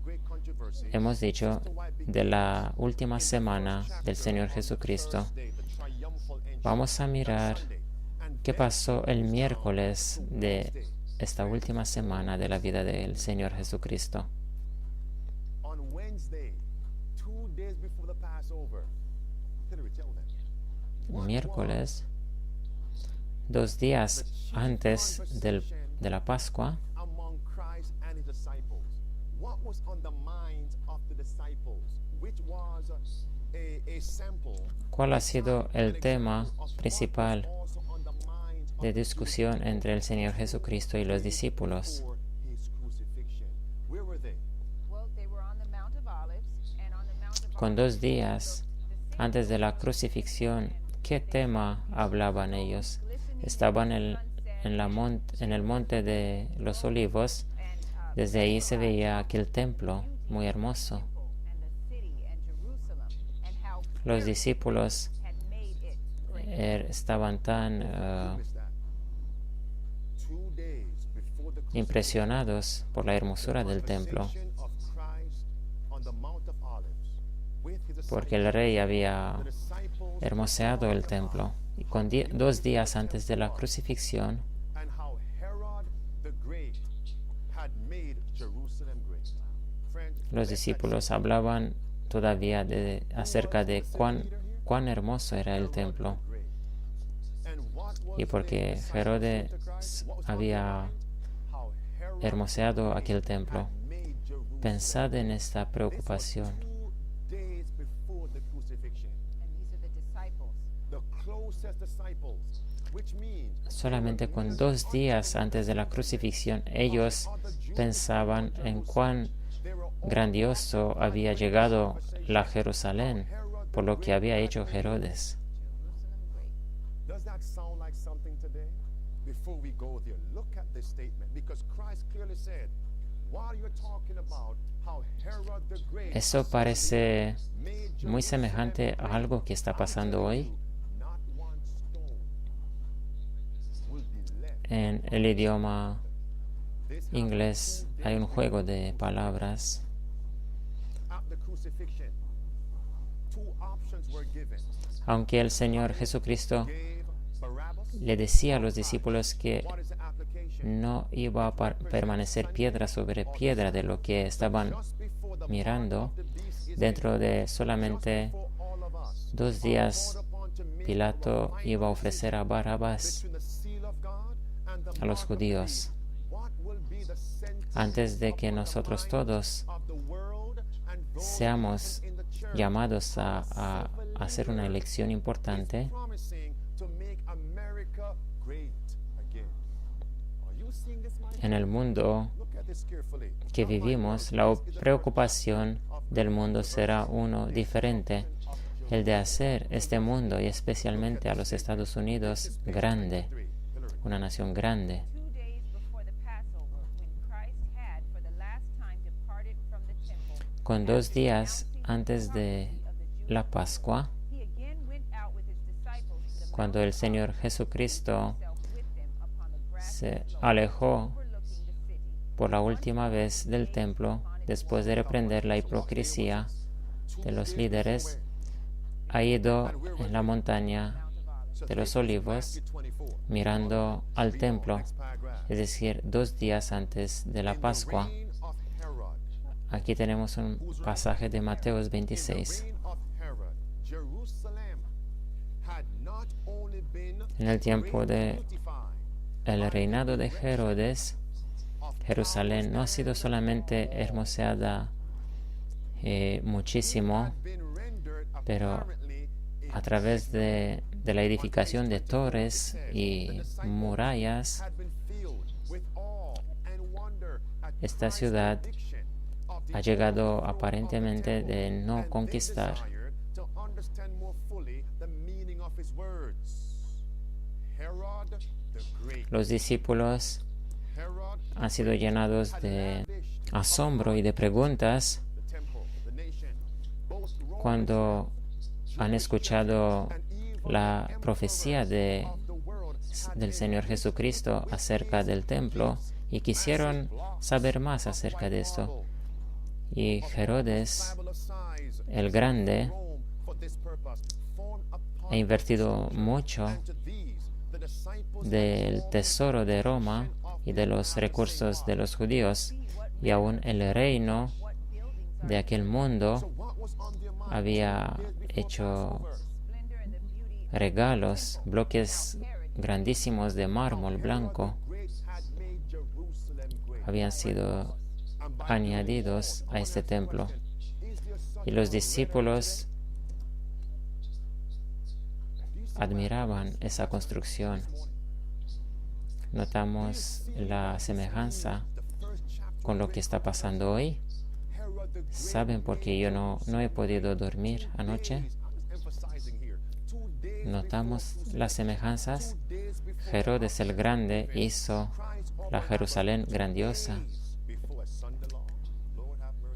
hemos dicho, de la última semana del Señor Jesucristo. Vamos a mirar qué pasó el miércoles de esta última semana de la vida del Señor Jesucristo. Miércoles, 2 días antes de la Pascua, ¿cuál ha sido el tema principal de discusión entre el Señor Jesucristo y los discípulos? Con 2 días antes de la crucifixión, ¿qué tema hablaban ellos? Estaban en el monte de los Olivos. Desde ahí se veía aquel templo muy hermoso. Los discípulos estaban tan impresionados por la hermosura del templo, porque el rey había hermoseado el templo. Y con 2 días antes de la crucifixión, los discípulos hablaban todavía acerca de cuán hermoso era el templo, y porque Herodes había hermoseado aquel templo. Pensad en esta preocupación. Solamente con 2 días antes de la crucifixión, ellos pensaban en cuán grandioso había llegado la Jerusalén por lo que había hecho Herodes. Eso parece muy semejante a algo que está pasando hoy. En el idioma inglés hay un juego de palabras. Aunque el Señor Jesucristo le decía a los discípulos que no iba a permanecer piedra sobre piedra de lo que estaban mirando, dentro de solamente 2 días Pilato iba a ofrecer a Barrabás a los judíos. Antes de que nosotros todos seamos llamados a hacer una elección importante, en el mundo que vivimos, la preocupación del mundo será uno diferente, el de hacer este mundo y especialmente a los Estados Unidos grande, una nación grande. Con 2 días antes de la Pascua, cuando el Señor Jesucristo se alejó por la última vez del templo, después de reprender la hipocresía de los líderes, ha ido en la montaña de los Olivos mirando al templo, es decir, 2 días antes de la Pascua. Aquí tenemos un pasaje de Mateo 26. En el tiempo del reinado de Herodes, Jerusalén no ha sido solamente hermoseada muchísimo, pero a través de la edificación de torres y murallas, esta ciudad ha llegado aparentemente de no conquistar. Los discípulos han sido llenados de asombro y de preguntas cuando han escuchado la profecía del Señor Jesucristo acerca del templo y quisieron saber más acerca de esto. Y Herodes el Grande ha invertido mucho del tesoro de Roma y de los recursos de los judíos, y aún el reino de aquel mundo había hecho regalos, bloques grandísimos de mármol blanco habían sido añadidos a este templo, y los discípulos admiraban esa construcción. Notamos la semejanza con lo que está pasando hoy. ¿Saben por qué yo no he podido dormir anoche? Notamos las semejanzas. Herodes el Grande hizo la Jerusalén grandiosa,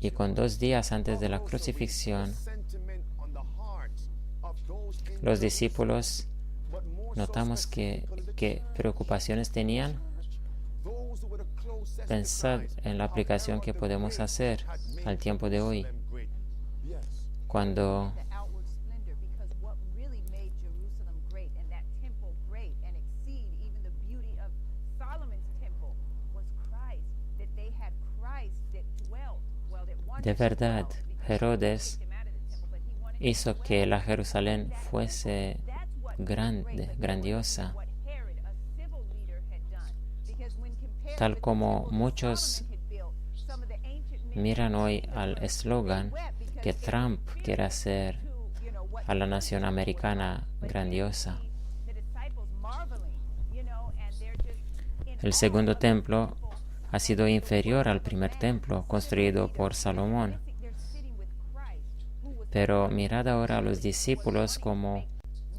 y con 2 días antes de la crucifixión, los discípulos notamos que preocupaciones tenían. Pensad en la aplicación que podemos hacer al tiempo de hoy, cuando de verdad Herodes hizo que la Jerusalén fuese grande, grandiosa, tal como muchos miran hoy al eslogan que Trump quiere hacer a la nación americana grandiosa. El segundo templo ha sido inferior al primer templo construido por Salomón. Pero mirad ahora a los discípulos como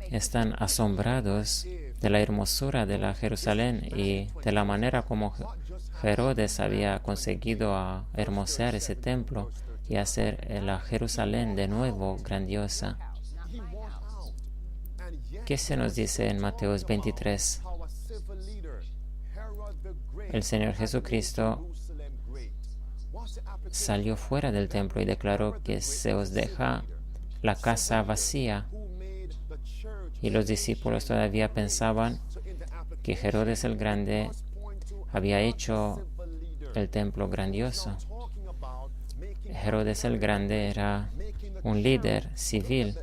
están asombrados de la hermosura de la Jerusalén y de la manera como Herodes había conseguido hermosear ese templo y hacer la Jerusalén de nuevo grandiosa. ¿Qué se nos dice en Mateo 23? el Señor Jesucristo salió fuera del templo y declaró que se os deja la casa vacía. Y los discípulos todavía pensaban que Herodes el Grande había hecho el templo grandioso. Herodes el Grande era un líder civil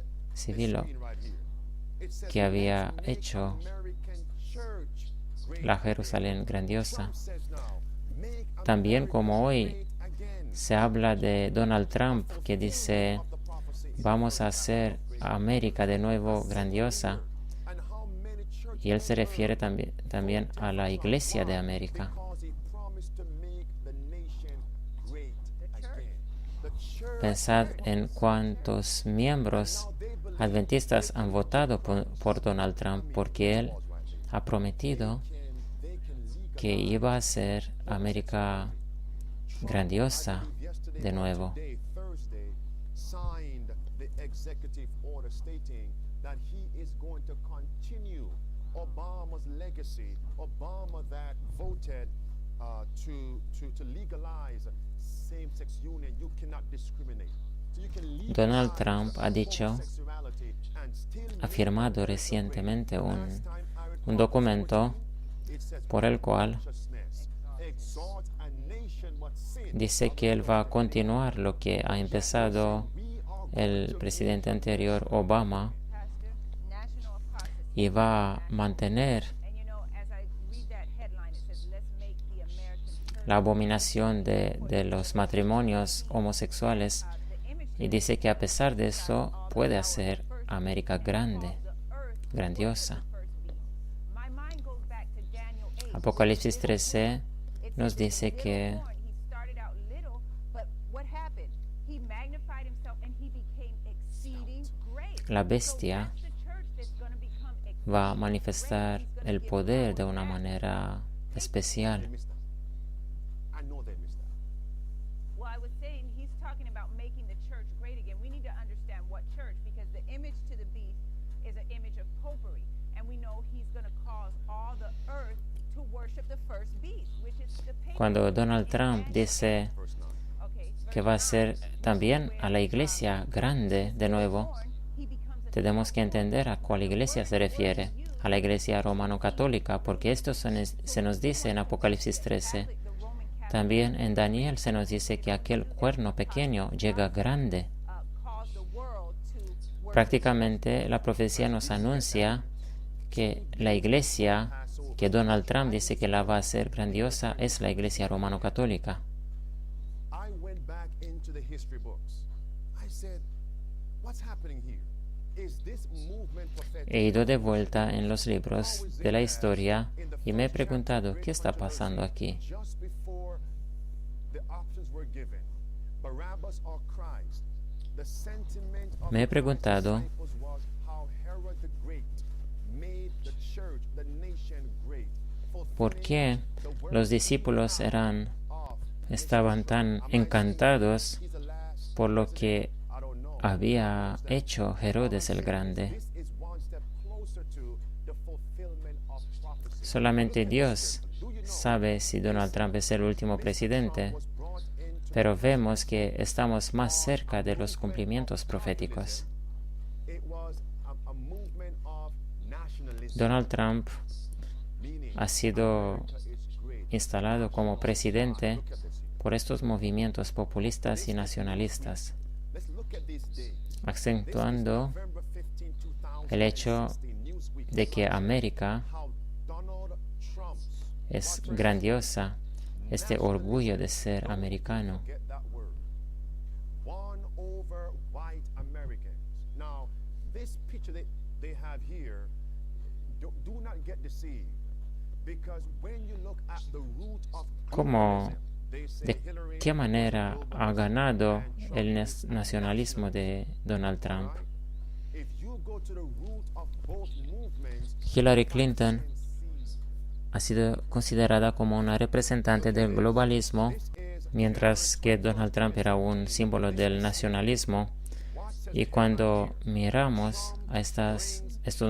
que había hecho la Jerusalén grandiosa. También como hoy se habla de Donald Trump, que dice, vamos a hacer a América de nuevo grandiosa. Y él se refiere también a la Iglesia de América. Pensad en cuántos miembros adventistas han votado por Donald Trump, porque él ha prometido que iba a hacer América grandiosa de nuevo. Donald Trump ha afirmado recientemente un documento por el cual dice que él va a continuar lo que ha empezado el presidente anterior, Obama, y va a mantener la abominación de los matrimonios homosexuales, y dice que a pesar de eso puede hacer América grandiosa. Apocalipsis 13 nos dice que la bestia va a manifestar el poder de una manera especial. Cuando Donald Trump dice que va a ser también a la iglesia grande de nuevo, tenemos que entender a cuál iglesia se refiere, a la iglesia romano-católica, porque esto se nos dice en Apocalipsis 13. También en Daniel se nos dice que aquel cuerno pequeño llega grande. Prácticamente la profecía nos anuncia que la iglesia que Donald Trump dice que la va a hacer grandiosa es la iglesia romano-católica. He ido de vuelta en los libros de la historia y me he preguntado, ¿qué está pasando aquí? Me he preguntado por qué los discípulos estaban tan encantados por lo que había hecho Herodes el Grande. Solamente Dios sabe si Donald Trump es el último presidente, pero vemos que estamos más cerca de los cumplimientos proféticos. Donald Trump ha sido instalado como presidente por estos movimientos populistas y nacionalistas, acentuando el hecho de que América es grandiosa, este orgullo de ser americano. ¿De qué manera ha ganado el nacionalismo de Donald Trump? Hillary Clinton ha sido considerada como una representante del globalismo, mientras que Donald Trump era un símbolo del nacionalismo. Y cuando miramos a estos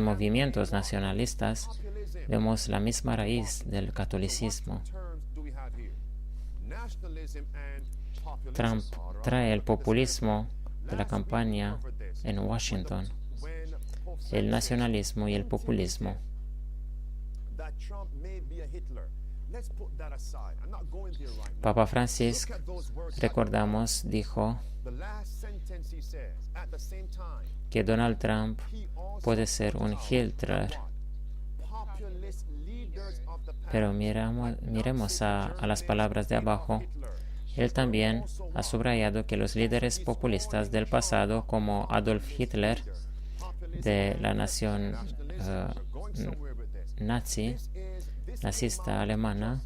movimientos nacionalistas, vemos la misma raíz del catolicismo. Trump trae el populismo de la campaña en Washington, el nacionalismo y el populismo. Papa Francis, recordamos, dijo que Donald Trump puede ser un Hitler, pero miremos a las palabras de abajo. Él también ha subrayado que los líderes populistas del pasado, como Adolf Hitler, de la nación nazista alemana,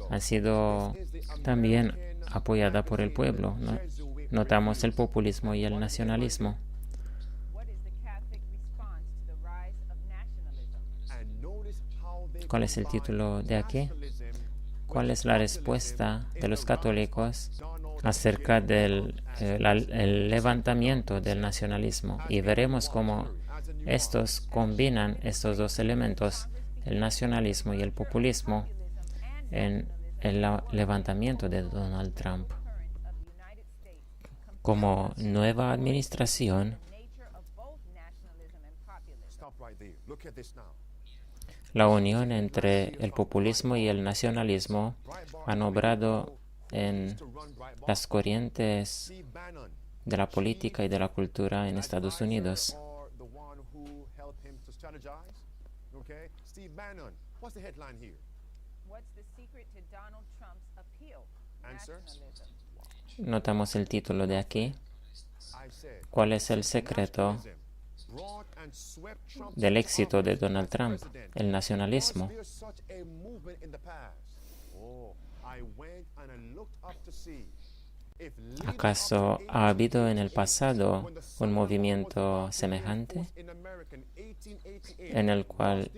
ha sido también apoyada por el pueblo. Notamos el populismo y el nacionalismo. ¿Cuál es el título de aquí? ¿Cuál es la respuesta de los católicos acerca del el levantamiento del nacionalismo? Y veremos cómo estos combinan estos dos elementos, el nacionalismo y el populismo, en el levantamiento de Donald Trump. Como nueva administración, la unión entre el populismo y el nacionalismo han obrado en las corrientes de la política y de la cultura en Estados Unidos. Notamos el título de aquí. ¿Cuál es el secreto del éxito de Donald Trump? El nacionalismo. ¿Acaso ha habido en el pasado un movimiento semejante en el cual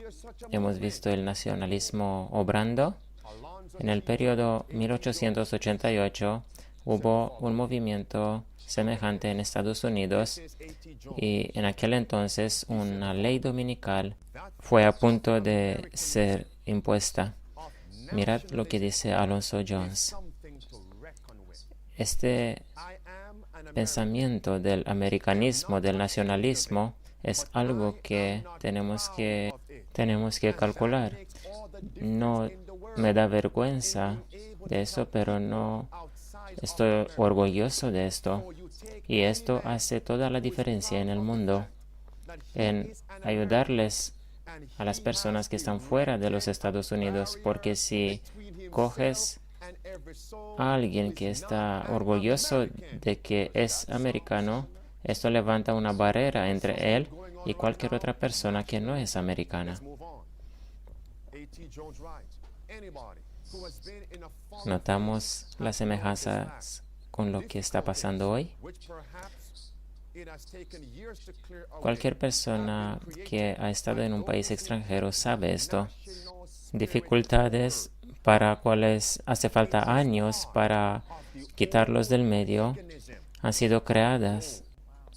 hemos visto el nacionalismo obrando? En el periodo 1888 hubo un movimiento semejante en Estados Unidos y en aquel entonces una ley dominical fue a punto de ser impuesta. Mirad lo que dice Alonso Jones. Este pensamiento del americanismo, del nacionalismo, es algo que tenemos que calcular. No me da vergüenza de eso, pero no estoy orgulloso de esto. Y esto hace toda la diferencia en el mundo, en ayudarles a las personas que están fuera de los Estados Unidos, porque si coges a alguien que está orgulloso de que es americano, esto levanta una barrera entre él y cualquier otra persona que no es americana. Notamos las semejanzas con lo que está pasando hoy. Cualquier persona que ha estado en un país extranjero sabe esto. Dificultades para cuales hace falta años para quitarlos del medio han sido creadas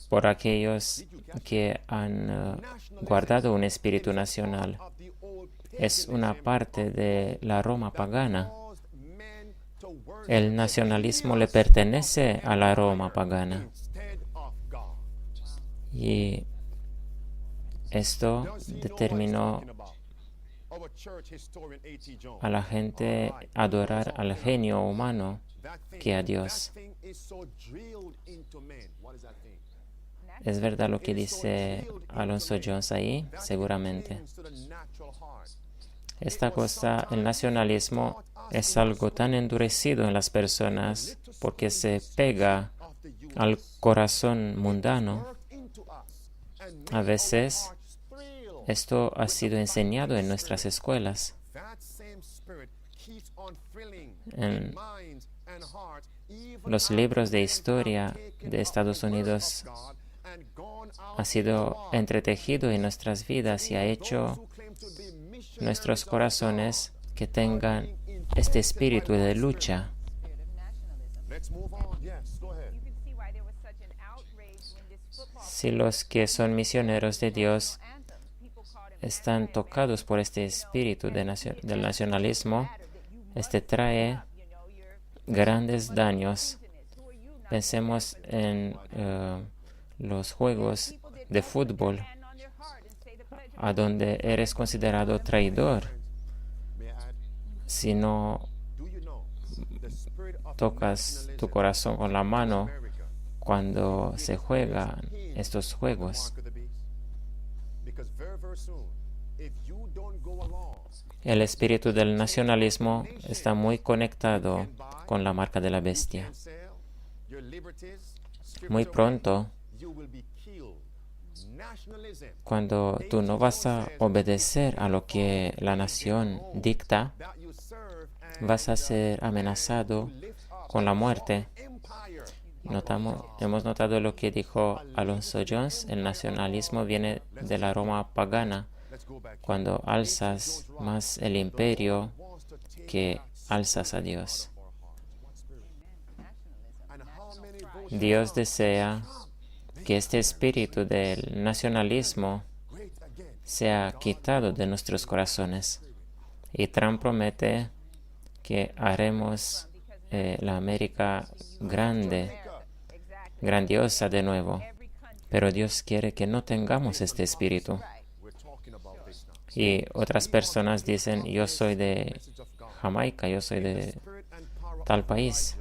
por aquellos que han guardado un espíritu nacional. Es una parte de la Roma pagana. El nacionalismo le pertenece a la Roma pagana. Y esto determinó a la gente adorar al genio humano que a Dios. ¿Es verdad lo que dice Alonso Jones ahí? Seguramente. Esta cosa, el nacionalismo, es algo tan endurecido en las personas porque se pega al corazón mundano. A veces esto ha sido enseñado en nuestras escuelas. En los libros de historia de Estados Unidos ha sido entretejido en nuestras vidas y ha hecho nuestros corazones que tengan este espíritu de lucha. Si los que son misioneros de Dios están tocados por este espíritu del nacionalismo, este trae grandes daños. Pensemos en los juegos de fútbol, a donde eres considerado traidor si no tocas tu corazón con la mano cuando se juegan estos juegos. El espíritu del nacionalismo está muy conectado con la marca de la bestia. Muy pronto, cuando tú no vas a obedecer a lo que la nación dicta, vas a ser amenazado con la muerte. Hemos notado lo que dijo Alonso Jones: el nacionalismo viene de la Roma pagana, cuando alzas más el imperio que alzas a Dios. Dios desea que este espíritu del nacionalismo sea quitado de nuestros corazones. Y Trump promete que haremos la América grandiosa de nuevo. Pero Dios quiere que no tengamos este espíritu. Y otras personas dicen: yo soy de Jamaica, yo soy de tal país.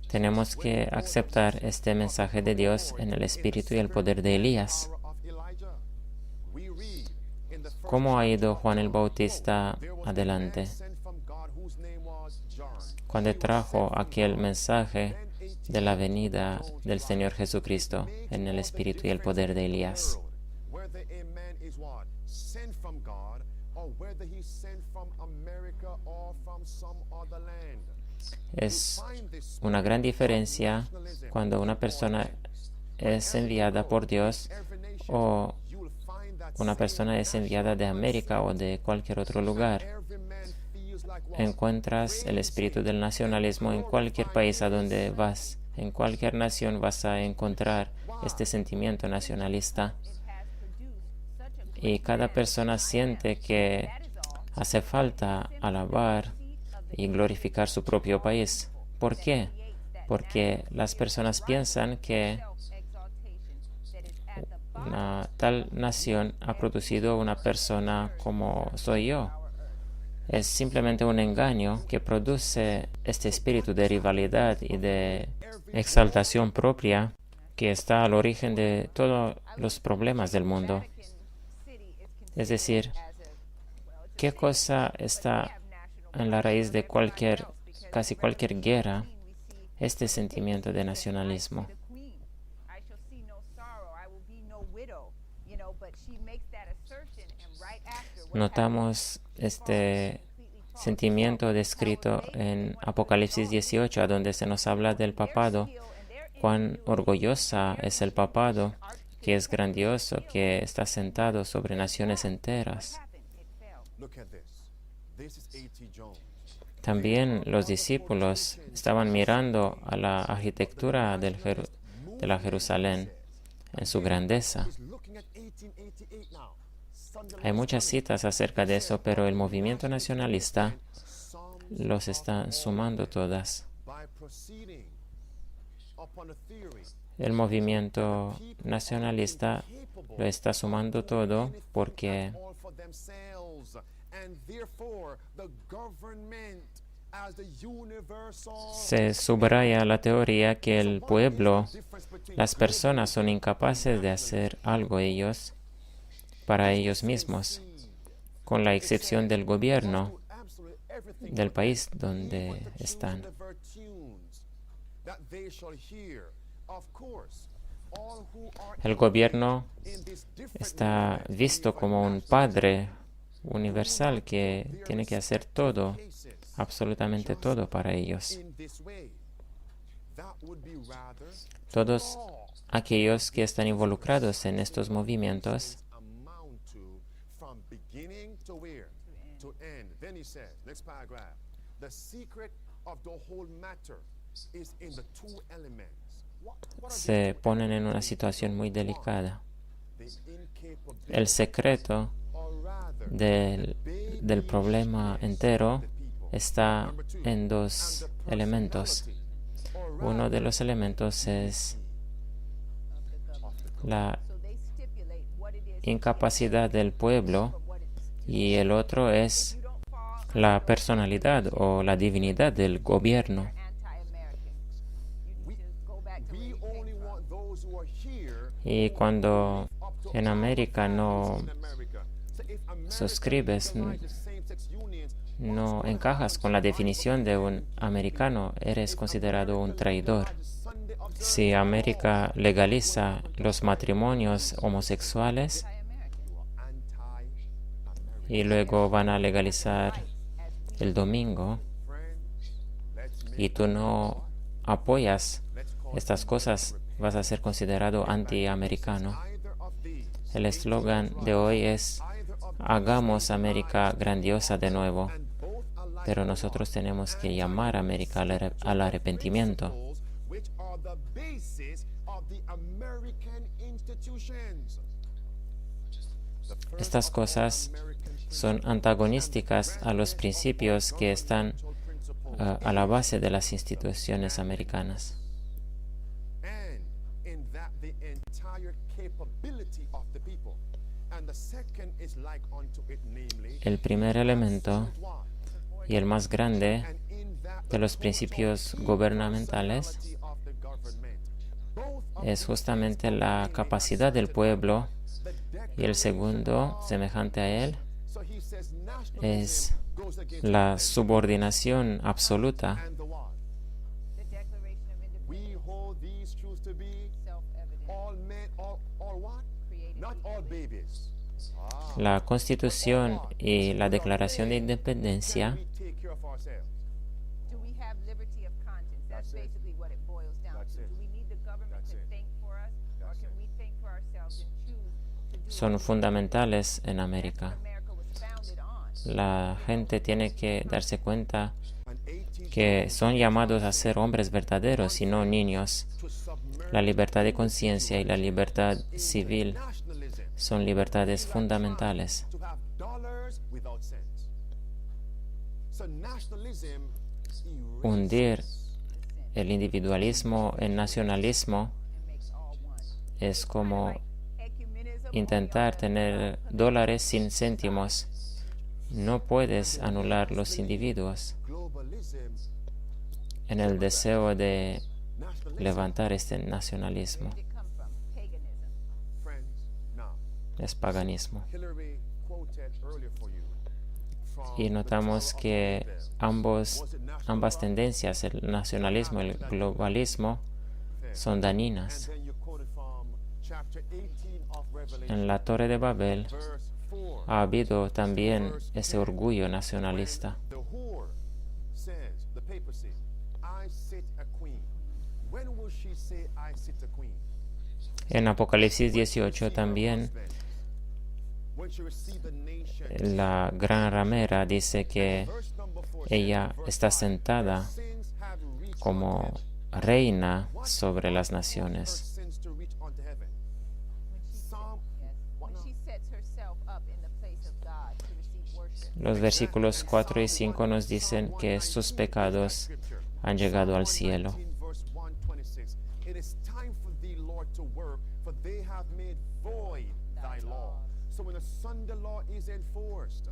Tenemos que aceptar este mensaje de Dios en el espíritu y el poder de Elías. ¿Cómo ha ido Juan el Bautista adelante? Cuando trajo aquel mensaje de la venida del Señor Jesucristo en el espíritu y el poder de Elías. Es una gran diferencia cuando una persona es enviada por Dios o una persona es enviada de América o de cualquier otro lugar. Encuentras el espíritu del nacionalismo en cualquier país a donde vas. En cualquier nación vas a encontrar este sentimiento nacionalista. Y cada persona siente que hace falta alabar y glorificar su propio país. ¿Por qué? Porque las personas piensan que una tal nación ha producido una persona como soy yo. Es simplemente un engaño que produce este espíritu de rivalidad y de exaltación propia que está al origen de todos los problemas del mundo. Es decir, ¿qué cosa está en la raíz de casi cualquier guerra? Este sentimiento de nacionalismo. Notamos este sentimiento descrito en Apocalipsis 18, a donde se nos habla del papado. Cuán orgullosa es el papado, que es grandioso, que está sentado sobre naciones enteras. También los discípulos estaban mirando a la arquitectura de la Jerusalén en su grandeza. Hay muchas citas acerca de eso, pero el movimiento nacionalista los está sumando todas. El movimiento nacionalista lo está sumando todo porque se subraya la teoría que el pueblo, las personas son incapaces de hacer algo ellos para ellos mismos, con la excepción del gobierno del país donde están. El gobierno está visto como un padre universal que tiene que hacer todo, absolutamente todo para ellos. Todos aquellos que están involucrados en estos movimientos se ponen en una situación muy delicada. El secreto del problema entero está en dos elementos. Uno de los elementos es la incapacidad del pueblo y el otro es la personalidad o la divinidad del gobierno. Y cuando en América no suscribes, no encajas con la definición de un americano, eres considerado un traidor. Si América legaliza los matrimonios homosexuales y luego van a legalizar el domingo y tú no apoyas estas cosas, vas a ser considerado antiamericano. El eslogan de hoy es: hagamos América grandiosa de nuevo, pero nosotros tenemos que llamar a América al arrepentimiento. Estas cosas son antagonísticas a los principios que están a la base de las instituciones americanas. El primer elemento y el más grande de los principios gubernamentales es justamente la capacidad del pueblo, y el segundo, semejante a él, es la subordinación absoluta. La Constitución y la Declaración de Independencia son fundamentales en América. La gente tiene que darse cuenta que son llamados a ser hombres verdaderos y no niños. La libertad de conciencia y la libertad civil son libertades fundamentales. Hundir el individualismo en nacionalismo es como intentar tener dólares sin céntimos. No puedes anular los individuos en el deseo de levantar este nacionalismo. Es paganismo. Y notamos que ambas tendencias, el nacionalismo y el globalismo, son dañinas. En la Torre de Babel ha habido también ese orgullo nacionalista. En Apocalipsis 18 también la gran ramera dice que ella está sentada como reina sobre las naciones. Los versículos 4 y 5 nos dicen que sus pecados han llegado al cielo. So when a Sunday law is enforced,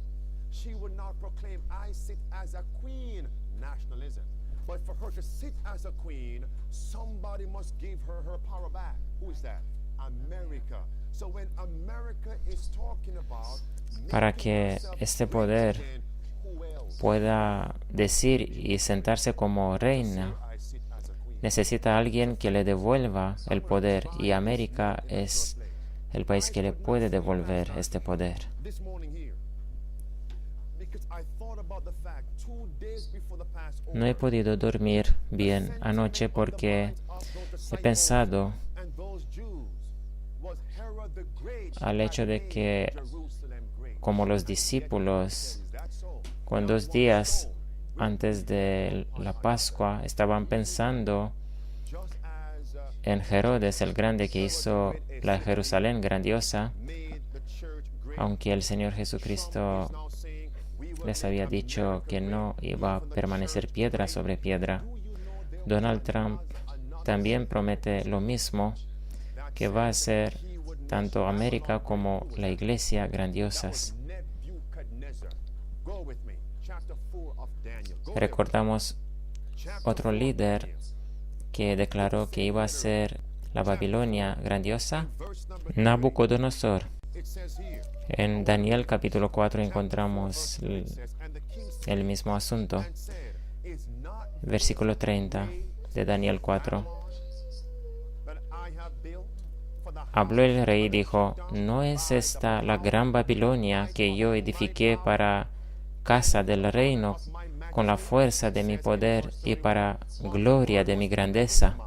she would not proclaim, I sit as a queen, nationalism. But for her to sit as a queen, somebody must give her her power back. Who is that? America. So when America is talking about para que este poder pueda decir y sentarse como reina, necesita a alguien que le devuelva el poder, y América es el país que le puede devolver este poder. No he podido dormir bien anoche porque he pensado al hecho de que, como los discípulos, con 2 días antes de la Pascua, estaban pensando en Herodes el Grande, que hizo la Jerusalén grandiosa, aunque el Señor Jesucristo les había dicho que no iba a permanecer piedra sobre piedra, Donald Trump también promete lo mismo, que va a ser tanto América como la Iglesia grandiosas. Recordamos otro líder que declaró que iba a ser la Babilonia grandiosa, Nabucodonosor. En Daniel capítulo 4 encontramos el mismo asunto. Versículo 30 de Daniel 4. Habló el rey y dijo: ¿no es esta la gran Babilonia que yo edifiqué para casa del reino con la fuerza de mi poder y para gloria de mi grandeza?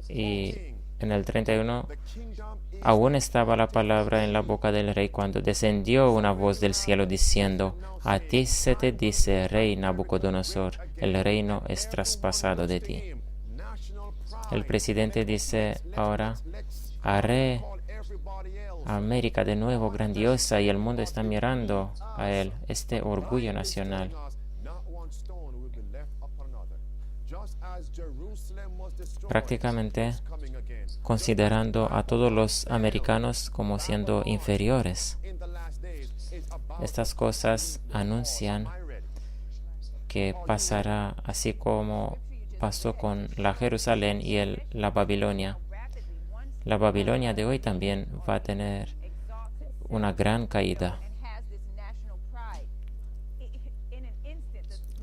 Y en el 31, aún estaba la palabra en la boca del rey cuando descendió una voz del cielo diciendo: a ti se te dice, rey Nabucodonosor, el reino es traspasado de ti. El presidente dice ahora: haré a América de nuevo grandiosa, y el mundo está mirando a él, este orgullo nacional. Prácticamente considerando a todos los americanos como siendo inferiores. Estas cosas anuncian que pasará así como pasó con la Jerusalén y la Babilonia. La Babilonia de hoy también va a tener una gran caída.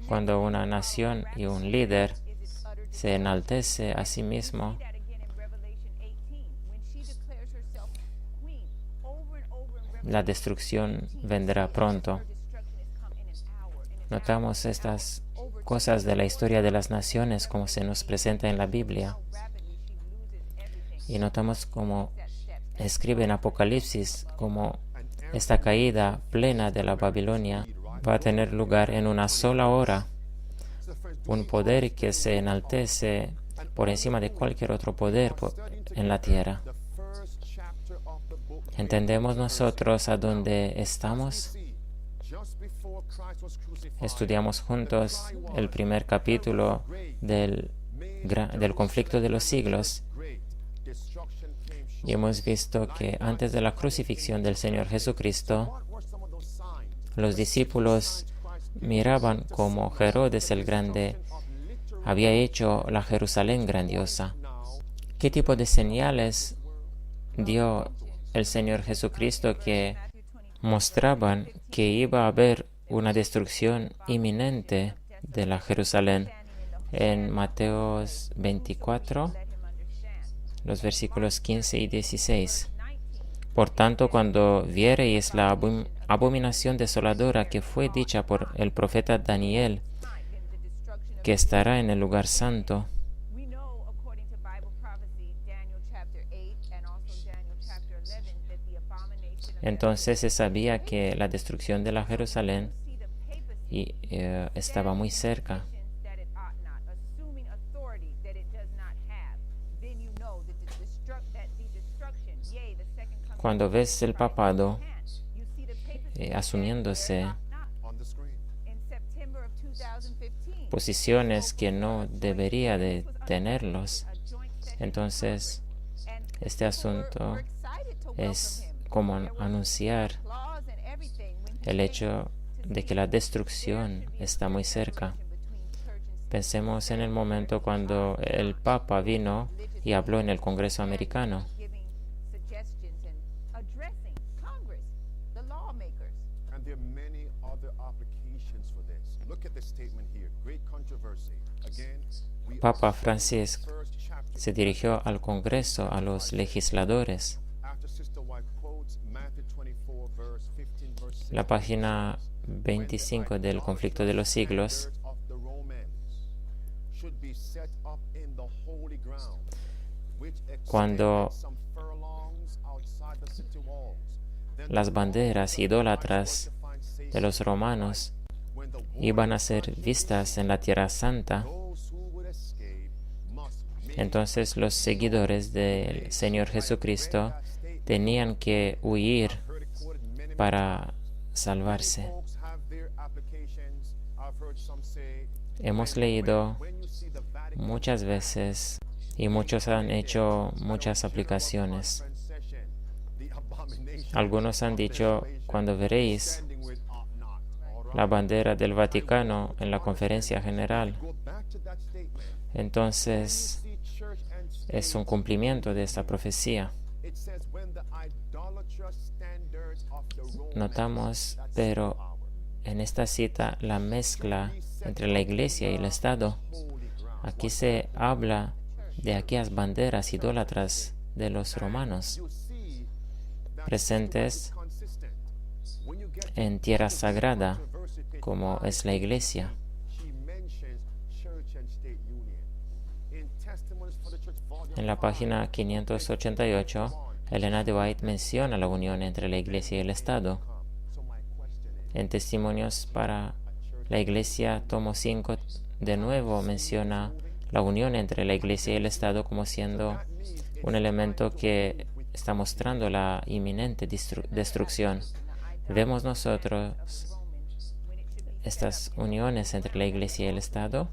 Cuando una nación y un líder se enaltece a sí mismo, la destrucción vendrá pronto. Notamos estas cosas de la historia de las naciones como se nos presenta en la Biblia. Y notamos como escribe en Apocalipsis como esta caída plena de la Babilonia va a tener lugar en una sola hora. Un poder que se enaltece por encima de cualquier otro poder en la tierra. ¿Entendemos nosotros a dónde estamos? Estudiamos juntos el primer capítulo del conflicto de los siglos y hemos visto que antes de la crucifixión del Señor Jesucristo, los discípulos miraban cómo Herodes el Grande había hecho la Jerusalén grandiosa. ¿Qué tipo de señales dio el Señor Jesucristo que mostraban que iba a haber una destrucción inminente de la Jerusalén? En Mateo 24, los versículos 15 y 16. Por tanto, cuando viereis la abominación desoladora que fue dicha por el profeta Daniel, que estará en el lugar santo. Entonces se sabía que la destrucción de la Jerusalén estaba muy cerca. Cuando ves el papado asumiéndose posiciones que no debería de tenerlos, entonces este asunto es como anunciar el hecho de que la destrucción está muy cerca. Pensemos en el momento cuando el Papa vino y habló en el Congreso americano. Papa Francisco se dirigió al Congreso, a los legisladores. La página 25 del conflicto de los siglos cuando las banderas idólatras de los romanos iban a ser vistas en la Tierra Santa, Entonces los seguidores del Señor Jesucristo tenían que huir para salvarse. Hemos leído muchas veces y muchos han hecho muchas aplicaciones. Algunos han dicho, cuando veréis la bandera del Vaticano en la conferencia general, entonces es un cumplimiento de esta profecía. Notamos, pero en esta cita, la mezcla entre la Iglesia y el Estado. Aquí se habla de aquellas banderas idólatras de los romanos, presentes en tierra sagrada, como es la Iglesia. En la página 588, Elena de White menciona la unión entre la Iglesia y el Estado. En Testimonios para la Iglesia, tomo 5, de nuevo menciona la unión entre la Iglesia y el Estado como siendo un elemento que está mostrando la inminente destrucción. ¿Vemos nosotros estas uniones entre la Iglesia y el Estado?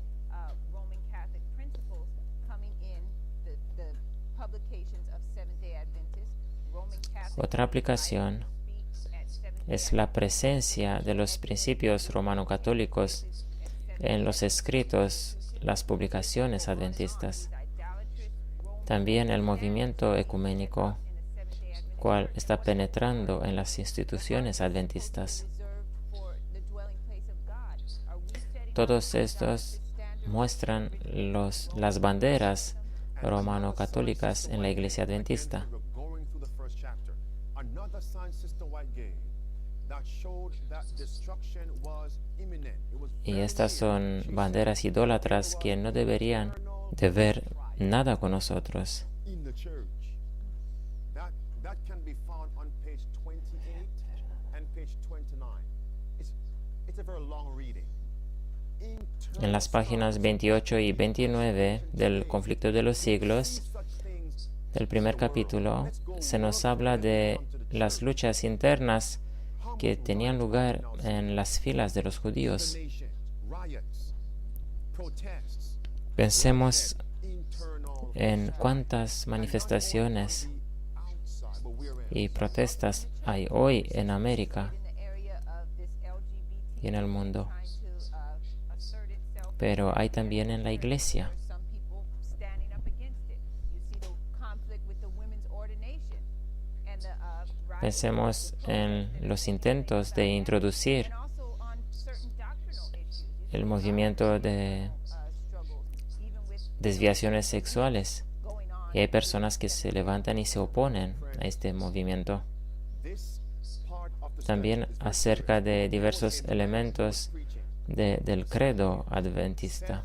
Otra aplicación es la presencia de los principios romano-católicos en los escritos, las publicaciones adventistas. También el movimiento ecuménico, cual está penetrando en las instituciones adventistas. Todos estos muestran las banderas romano-católicas en la Iglesia adventista. Y estas son banderas idólatras que no deberían de ver nada con nosotros. En las páginas 28 y 29 del Conflicto de los Siglos, del primer capítulo, se nos habla de las luchas internas que tenían lugar en las filas de los judíos. Pensemos en cuántas manifestaciones y protestas hay hoy en América y en el mundo, pero hay también en la Iglesia. Pensemos en los intentos de introducir el movimiento de desviaciones sexuales. Y hay personas que se levantan y se oponen a este movimiento. También acerca de diversos elementos del credo adventista,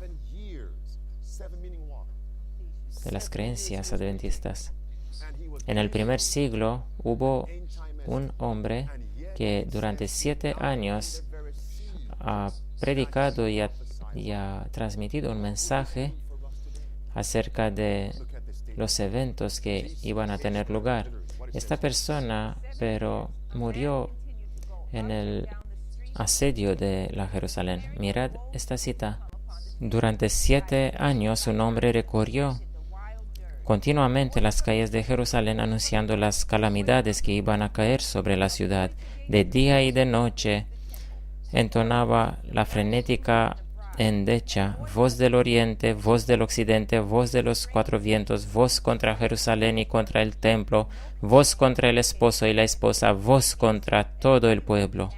de las creencias adventistas. En el primer siglo hubo un hombre que durante 7 años ha predicado y ha transmitido un mensaje acerca de los eventos que iban a tener lugar. Esta persona, pero murió en el asedio de la Jerusalén. Mirad esta cita. Durante 7 años un hombre recorrió continuamente las calles de Jerusalén anunciando las calamidades que iban a caer sobre la ciudad. De día y de noche entonaba la frenética endecha, voz del oriente, voz del occidente, voz de los 4 vientos, voz contra Jerusalén y contra el templo, voz contra el esposo y la esposa, voz contra todo el pueblo.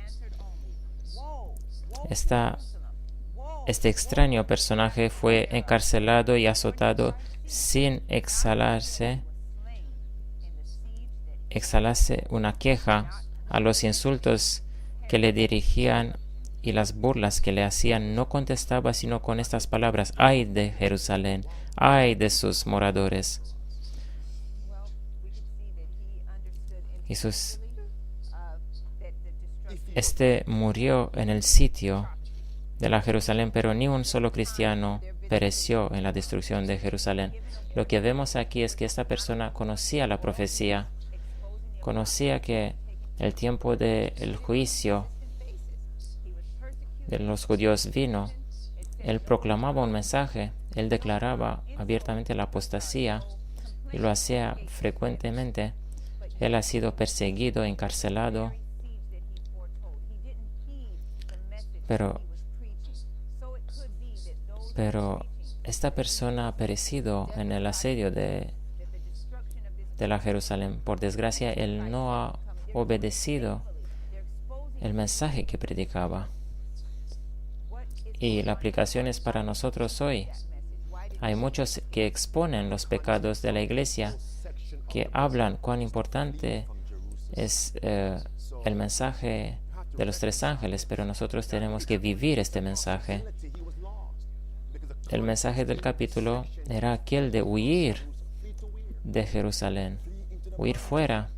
Este extraño personaje fue encarcelado y azotado sin exhalarse una queja a los insultos que le dirigían y las burlas que le hacían. No contestaba sino con estas palabras: ¡ay de Jerusalén! ¡Ay de sus moradores! Este murió en el sitio de la Jerusalén, pero ni un solo cristiano pereció en la destrucción de Jerusalén. Lo que vemos aquí es que esta persona conocía la profecía, conocía que el tiempo del juicio de los judíos vino. Él proclamaba un mensaje, él declaraba abiertamente la apostasía y lo hacía frecuentemente. Él ha sido perseguido, encarcelado, pero esta persona ha perecido en el asedio de la Jerusalén. Por desgracia, él no ha obedecido el mensaje que predicaba. Y la aplicación es para nosotros hoy. Hay muchos que exponen los pecados de la iglesia, que hablan cuán importante es el mensaje de los 3 ángeles, pero nosotros tenemos que vivir este mensaje. El mensaje del capítulo era aquel de huir de Jerusalén, huir fuera.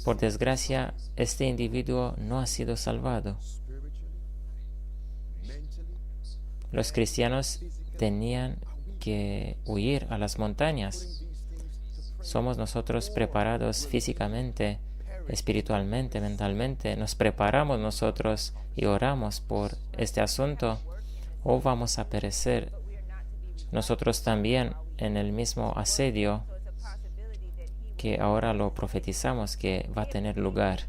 Por desgracia, este individuo no ha sido salvado. Los cristianos tenían que huir a las montañas. ¿Somos nosotros preparados físicamente, espiritualmente, mentalmente? ¿Nos preparamos nosotros y oramos por este asunto? ¿O vamos a perecer nosotros también en el mismo asedio que ahora lo profetizamos que va a tener lugar?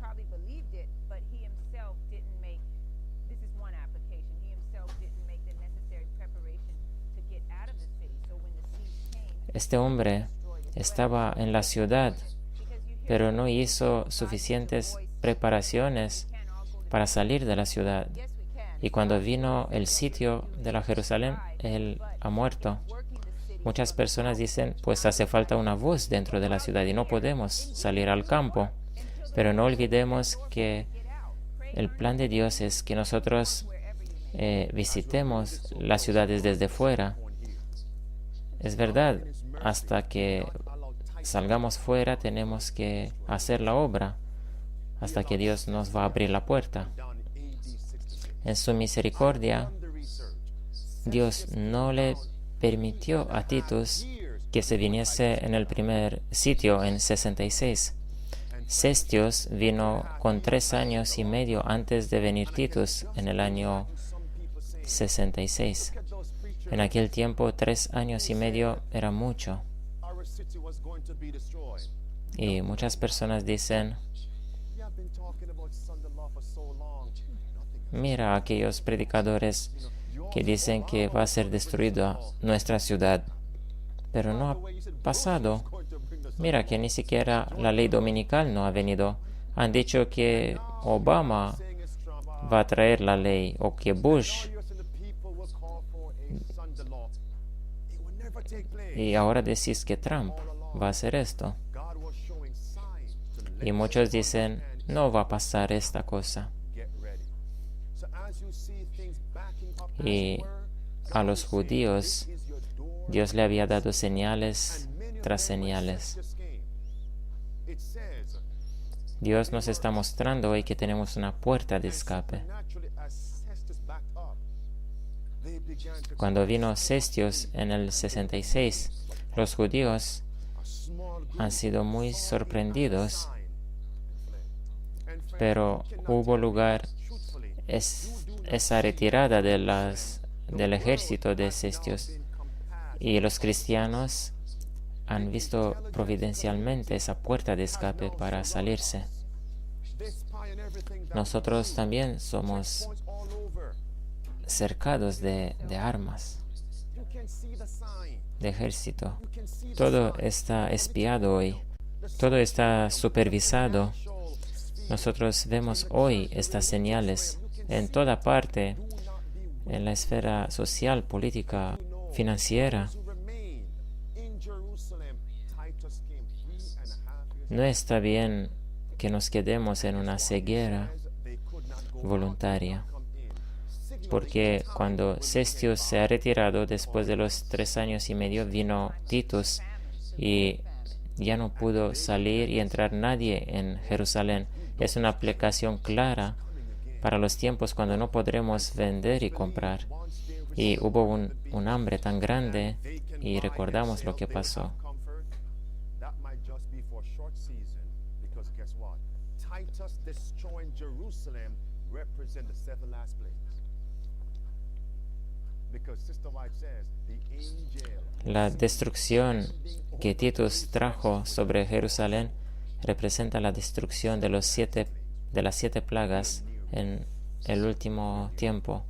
Este hombre estaba en la ciudad, pero no hizo suficientes preparaciones para salir de la ciudad. Y cuando vino el sitio de la Jerusalén, él ha muerto. Muchas personas dicen, pues hace falta una voz dentro de la ciudad y no podemos salir al campo. Pero no olvidemos que el plan de Dios es que nosotros visitemos las ciudades desde fuera. Es verdad, hasta que salgamos fuera tenemos que hacer la obra, hasta que Dios nos va a abrir la puerta. En su misericordia, Dios no le permitió a Titus que se viniese en el primer sitio en 66. Cestios vino con 3 años y medio antes de venir Titus en el año 66. En aquel tiempo, 3 años y medio era mucho. Y muchas personas dicen, mira a aquellos predicadores que dicen que va a ser destruida nuestra ciudad. Pero no ha pasado. Mira que ni siquiera la ley dominical no ha venido. Han dicho que Obama va a traer la ley o que Bush. Y ahora decís que Trump va a hacer esto. Y muchos dicen, no va a pasar esta cosa. Y a los judíos, Dios le había dado señales tras señales. Dios nos está mostrando hoy que tenemos una puerta de escape. Cuando vino Cestios en el 66, los judíos han sido muy sorprendidos, pero hubo lugar esa retirada del ejército de Cestios, y los cristianos han visto providencialmente esa puerta de escape para salirse. Nosotros también somos cercados de armas, de ejército. Todo está espiado hoy, todo está supervisado. Nosotros vemos hoy estas señales en toda parte, en la esfera social, política, financiera. No está bien que nos quedemos en una ceguera voluntaria, porque cuando Cestios se ha retirado después de los 3 años y medio, vino Titus y ya no pudo salir y entrar nadie en Jerusalén. Es una aplicación clara para los tiempos cuando no podremos vender y comprar. Y hubo un hambre tan grande y recordamos lo que pasó. La destrucción que Titus trajo sobre Jerusalén representa la destrucción de las 7 plagas en el último tiempo.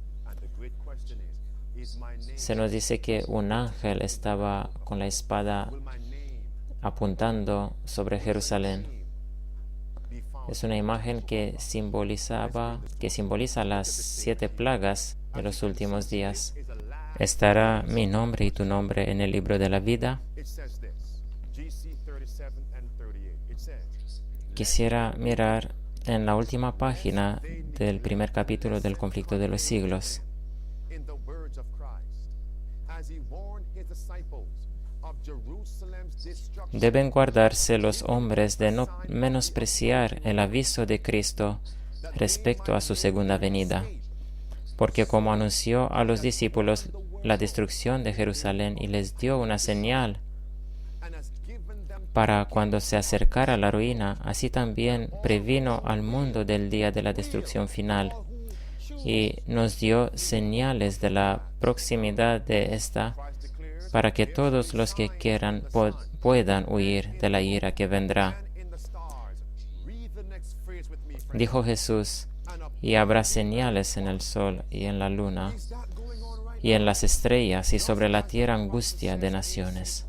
Se nos dice que un ángel estaba con la espada apuntando sobre Jerusalén. Es una imagen que simboliza las 7 plagas de los últimos días. ¿Estará mi nombre y tu nombre en el libro de la vida? Quisiera mirar en la última página del primer capítulo del Conflicto de los Siglos. Deben guardarse los hombres de no menospreciar el aviso de Cristo respecto a su segunda venida, porque como anunció a los discípulos la destrucción de Jerusalén y les dio una señal para cuando se acercara la ruina, así también previno al mundo del día de la destrucción final y nos dio señales de la proximidad de esta para que todos los que quieran puedan huir de la ira que vendrá. Dijo Jesús, y habrá señales en el sol y en la luna y en las estrellas y sobre la tierra angustia de naciones.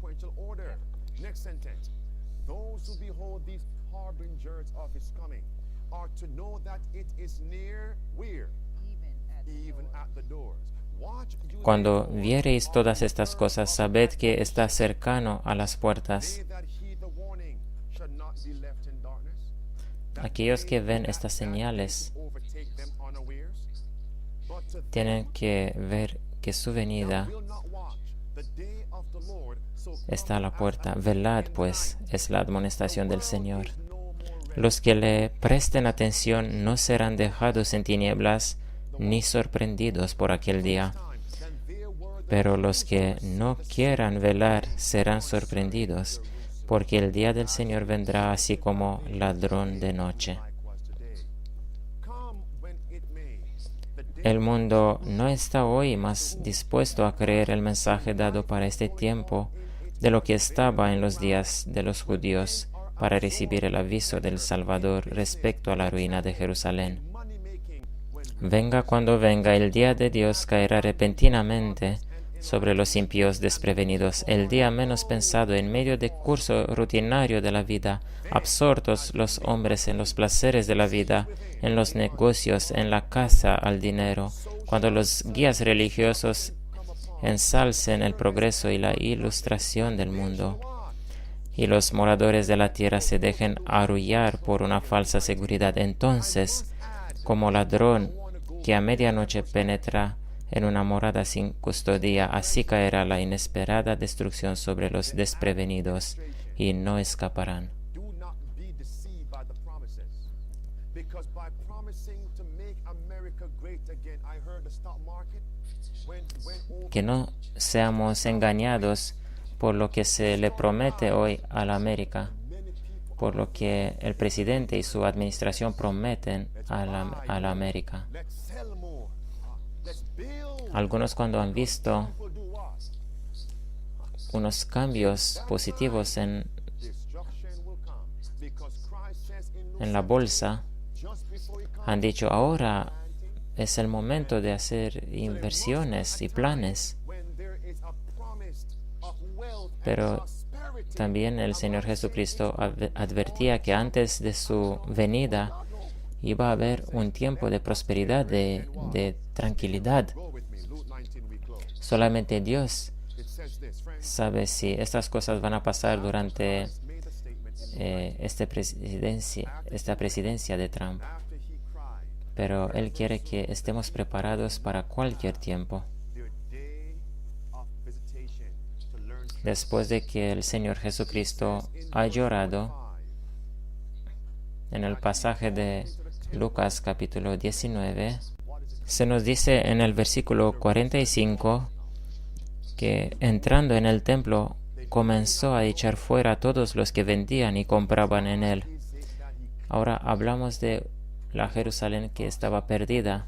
Cuando viereis todas estas cosas, sabed que está cercano a las puertas. Aquellos que ven estas señales tienen que ver que su venida está a la puerta. Velad, pues, es la admonestación del Señor. Los que le presten atención no serán dejados en tinieblas ni sorprendidos por aquel día. Pero los que no quieran velar serán sorprendidos, porque el día del Señor vendrá así como ladrón de noche. El mundo no está hoy más dispuesto a creer el mensaje dado para este tiempo de lo que estaba en los días de los judíos para recibir el aviso del Salvador respecto a la ruina de Jerusalén. Venga cuando venga, el día de Dios caerá repentinamente sobre los impíos desprevenidos, el día menos pensado en medio del curso rutinario de la vida, absortos los hombres en los placeres de la vida, en los negocios, en la caza al dinero, cuando los guías religiosos ensalcen el progreso y la ilustración del mundo, y los moradores de la tierra se dejen arrullar por una falsa seguridad. Entonces, como ladrón que a medianoche penetra en una morada sin custodia, así caerá la inesperada destrucción sobre los desprevenidos y no escaparán. Que no seamos engañados por lo que se le promete hoy a la América, por lo que el presidente y su administración prometen a la América. Algunos, cuando han visto unos cambios positivos en la bolsa, han dicho, ahora es el momento de hacer inversiones y planes. Pero también el Señor Jesucristo advertía que antes de su venida iba a haber un tiempo de prosperidad, de tranquilidad. Solamente Dios sabe si estas cosas van a pasar durante esta presidencia de Trump. Pero Él quiere que estemos preparados para cualquier tiempo. Después de que el Señor Jesucristo ha llorado, en el pasaje de Lucas capítulo 19, Se nos dice en el versículo 45 que entrando en el templo comenzó a echar fuera a todos los que vendían y compraban en él. Ahora hablamos de la Jerusalén que estaba perdida,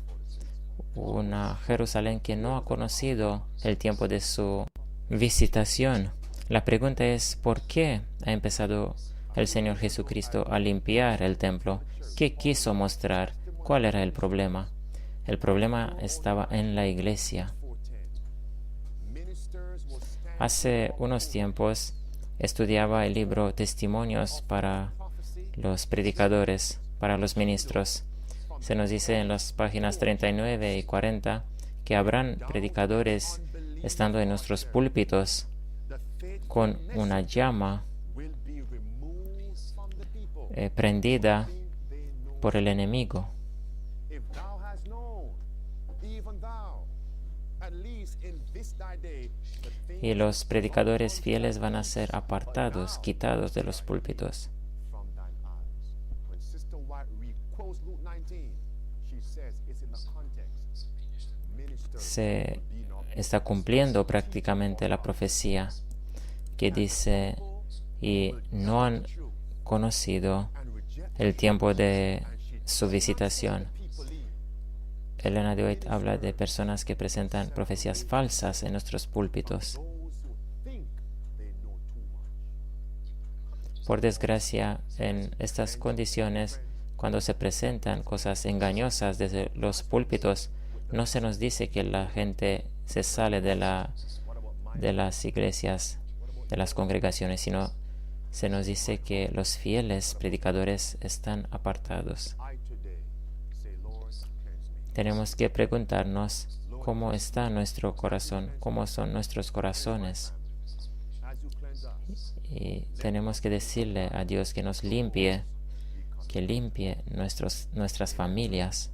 una Jerusalén que no ha conocido el tiempo de su visitación. La pregunta es, ¿por qué ha empezado el Señor Jesucristo a limpiar el templo? ¿Qué quiso mostrar? ¿Cuál era el problema? El problema estaba en la iglesia. Hace unos tiempos estudiaba el libro Testimonios para los predicadores, para los ministros. Se nos dice en las páginas 39 y 40 que habrán predicadores estando en nuestros púlpitos con una llama prendida por el enemigo. Y los predicadores fieles van a ser apartados, quitados de los púlpitos. Se está cumpliendo prácticamente la profecía que dice, y no han conocido el tiempo de su visitación. Elena de White habla de personas que presentan profecías falsas en nuestros púlpitos. Por desgracia, en estas condiciones, cuando se presentan cosas engañosas desde los púlpitos, no se nos dice que la gente se sale de las iglesias, de las congregaciones, sino se nos dice que los fieles predicadores están apartados. Tenemos que preguntarnos cómo está nuestro corazón, cómo son nuestros corazones. Y tenemos que decirle a Dios que nos limpie, que limpie nuestras familias,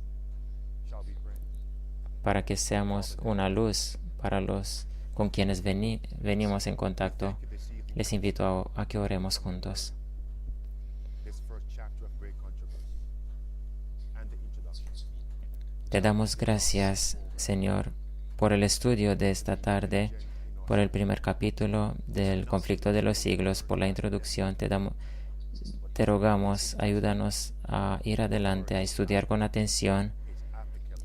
para que seamos una luz para los con quienes venimos en contacto. Les invito a que oremos juntos. Te damos gracias, Señor, por el estudio de esta tarde, por el primer capítulo del conflicto de los siglos, por la introducción. Te rogamos, ayúdanos a ir adelante, a estudiar con atención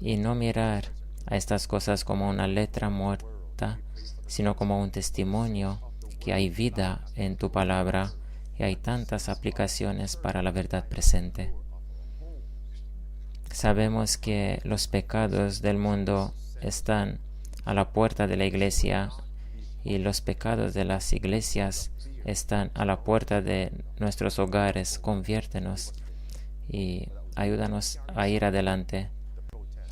y no mirar a estas cosas como una letra muerta, sino como un testimonio que hay vida en tu palabra y hay tantas aplicaciones para la verdad presente. Sabemos que los pecados del mundo están a la puerta de la iglesia y los pecados de las iglesias están a la puerta de nuestros hogares. Conviértenos y ayúdanos a ir adelante.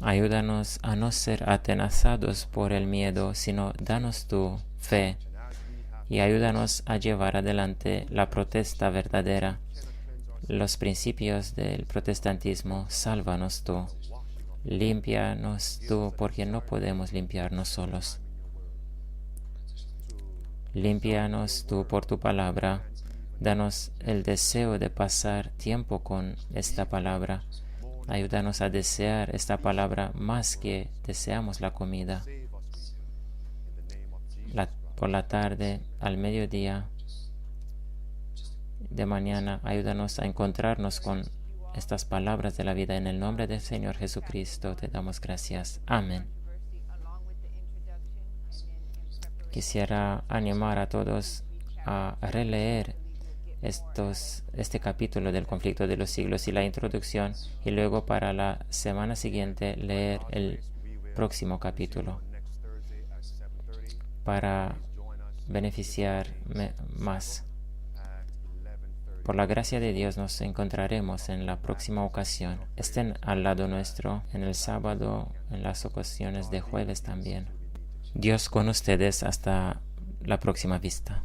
Ayúdanos a no ser atenazados por el miedo, sino danos tu fe y ayúdanos a llevar adelante la protesta verdadera. Los principios del protestantismo, sálvanos tú, límpianos tú, porque no podemos limpiarnos solos. Límpianos tú por tu palabra, danos el deseo de pasar tiempo con esta palabra. Ayúdanos a desear esta palabra más que deseamos la comida. Por la tarde, al mediodía, de mañana, ayúdanos a encontrarnos con estas palabras de la vida. En el nombre del Señor Jesucristo te damos gracias. Amén. Quisiera animar a todos a releer este capítulo del conflicto de los siglos y la introducción, y luego para la semana siguiente leer el próximo capítulo para beneficiar más. Por la gracia de Dios nos encontraremos en la próxima ocasión. Estén al lado nuestro en el sábado, en las ocasiones de jueves también. Dios con ustedes hasta la próxima vista.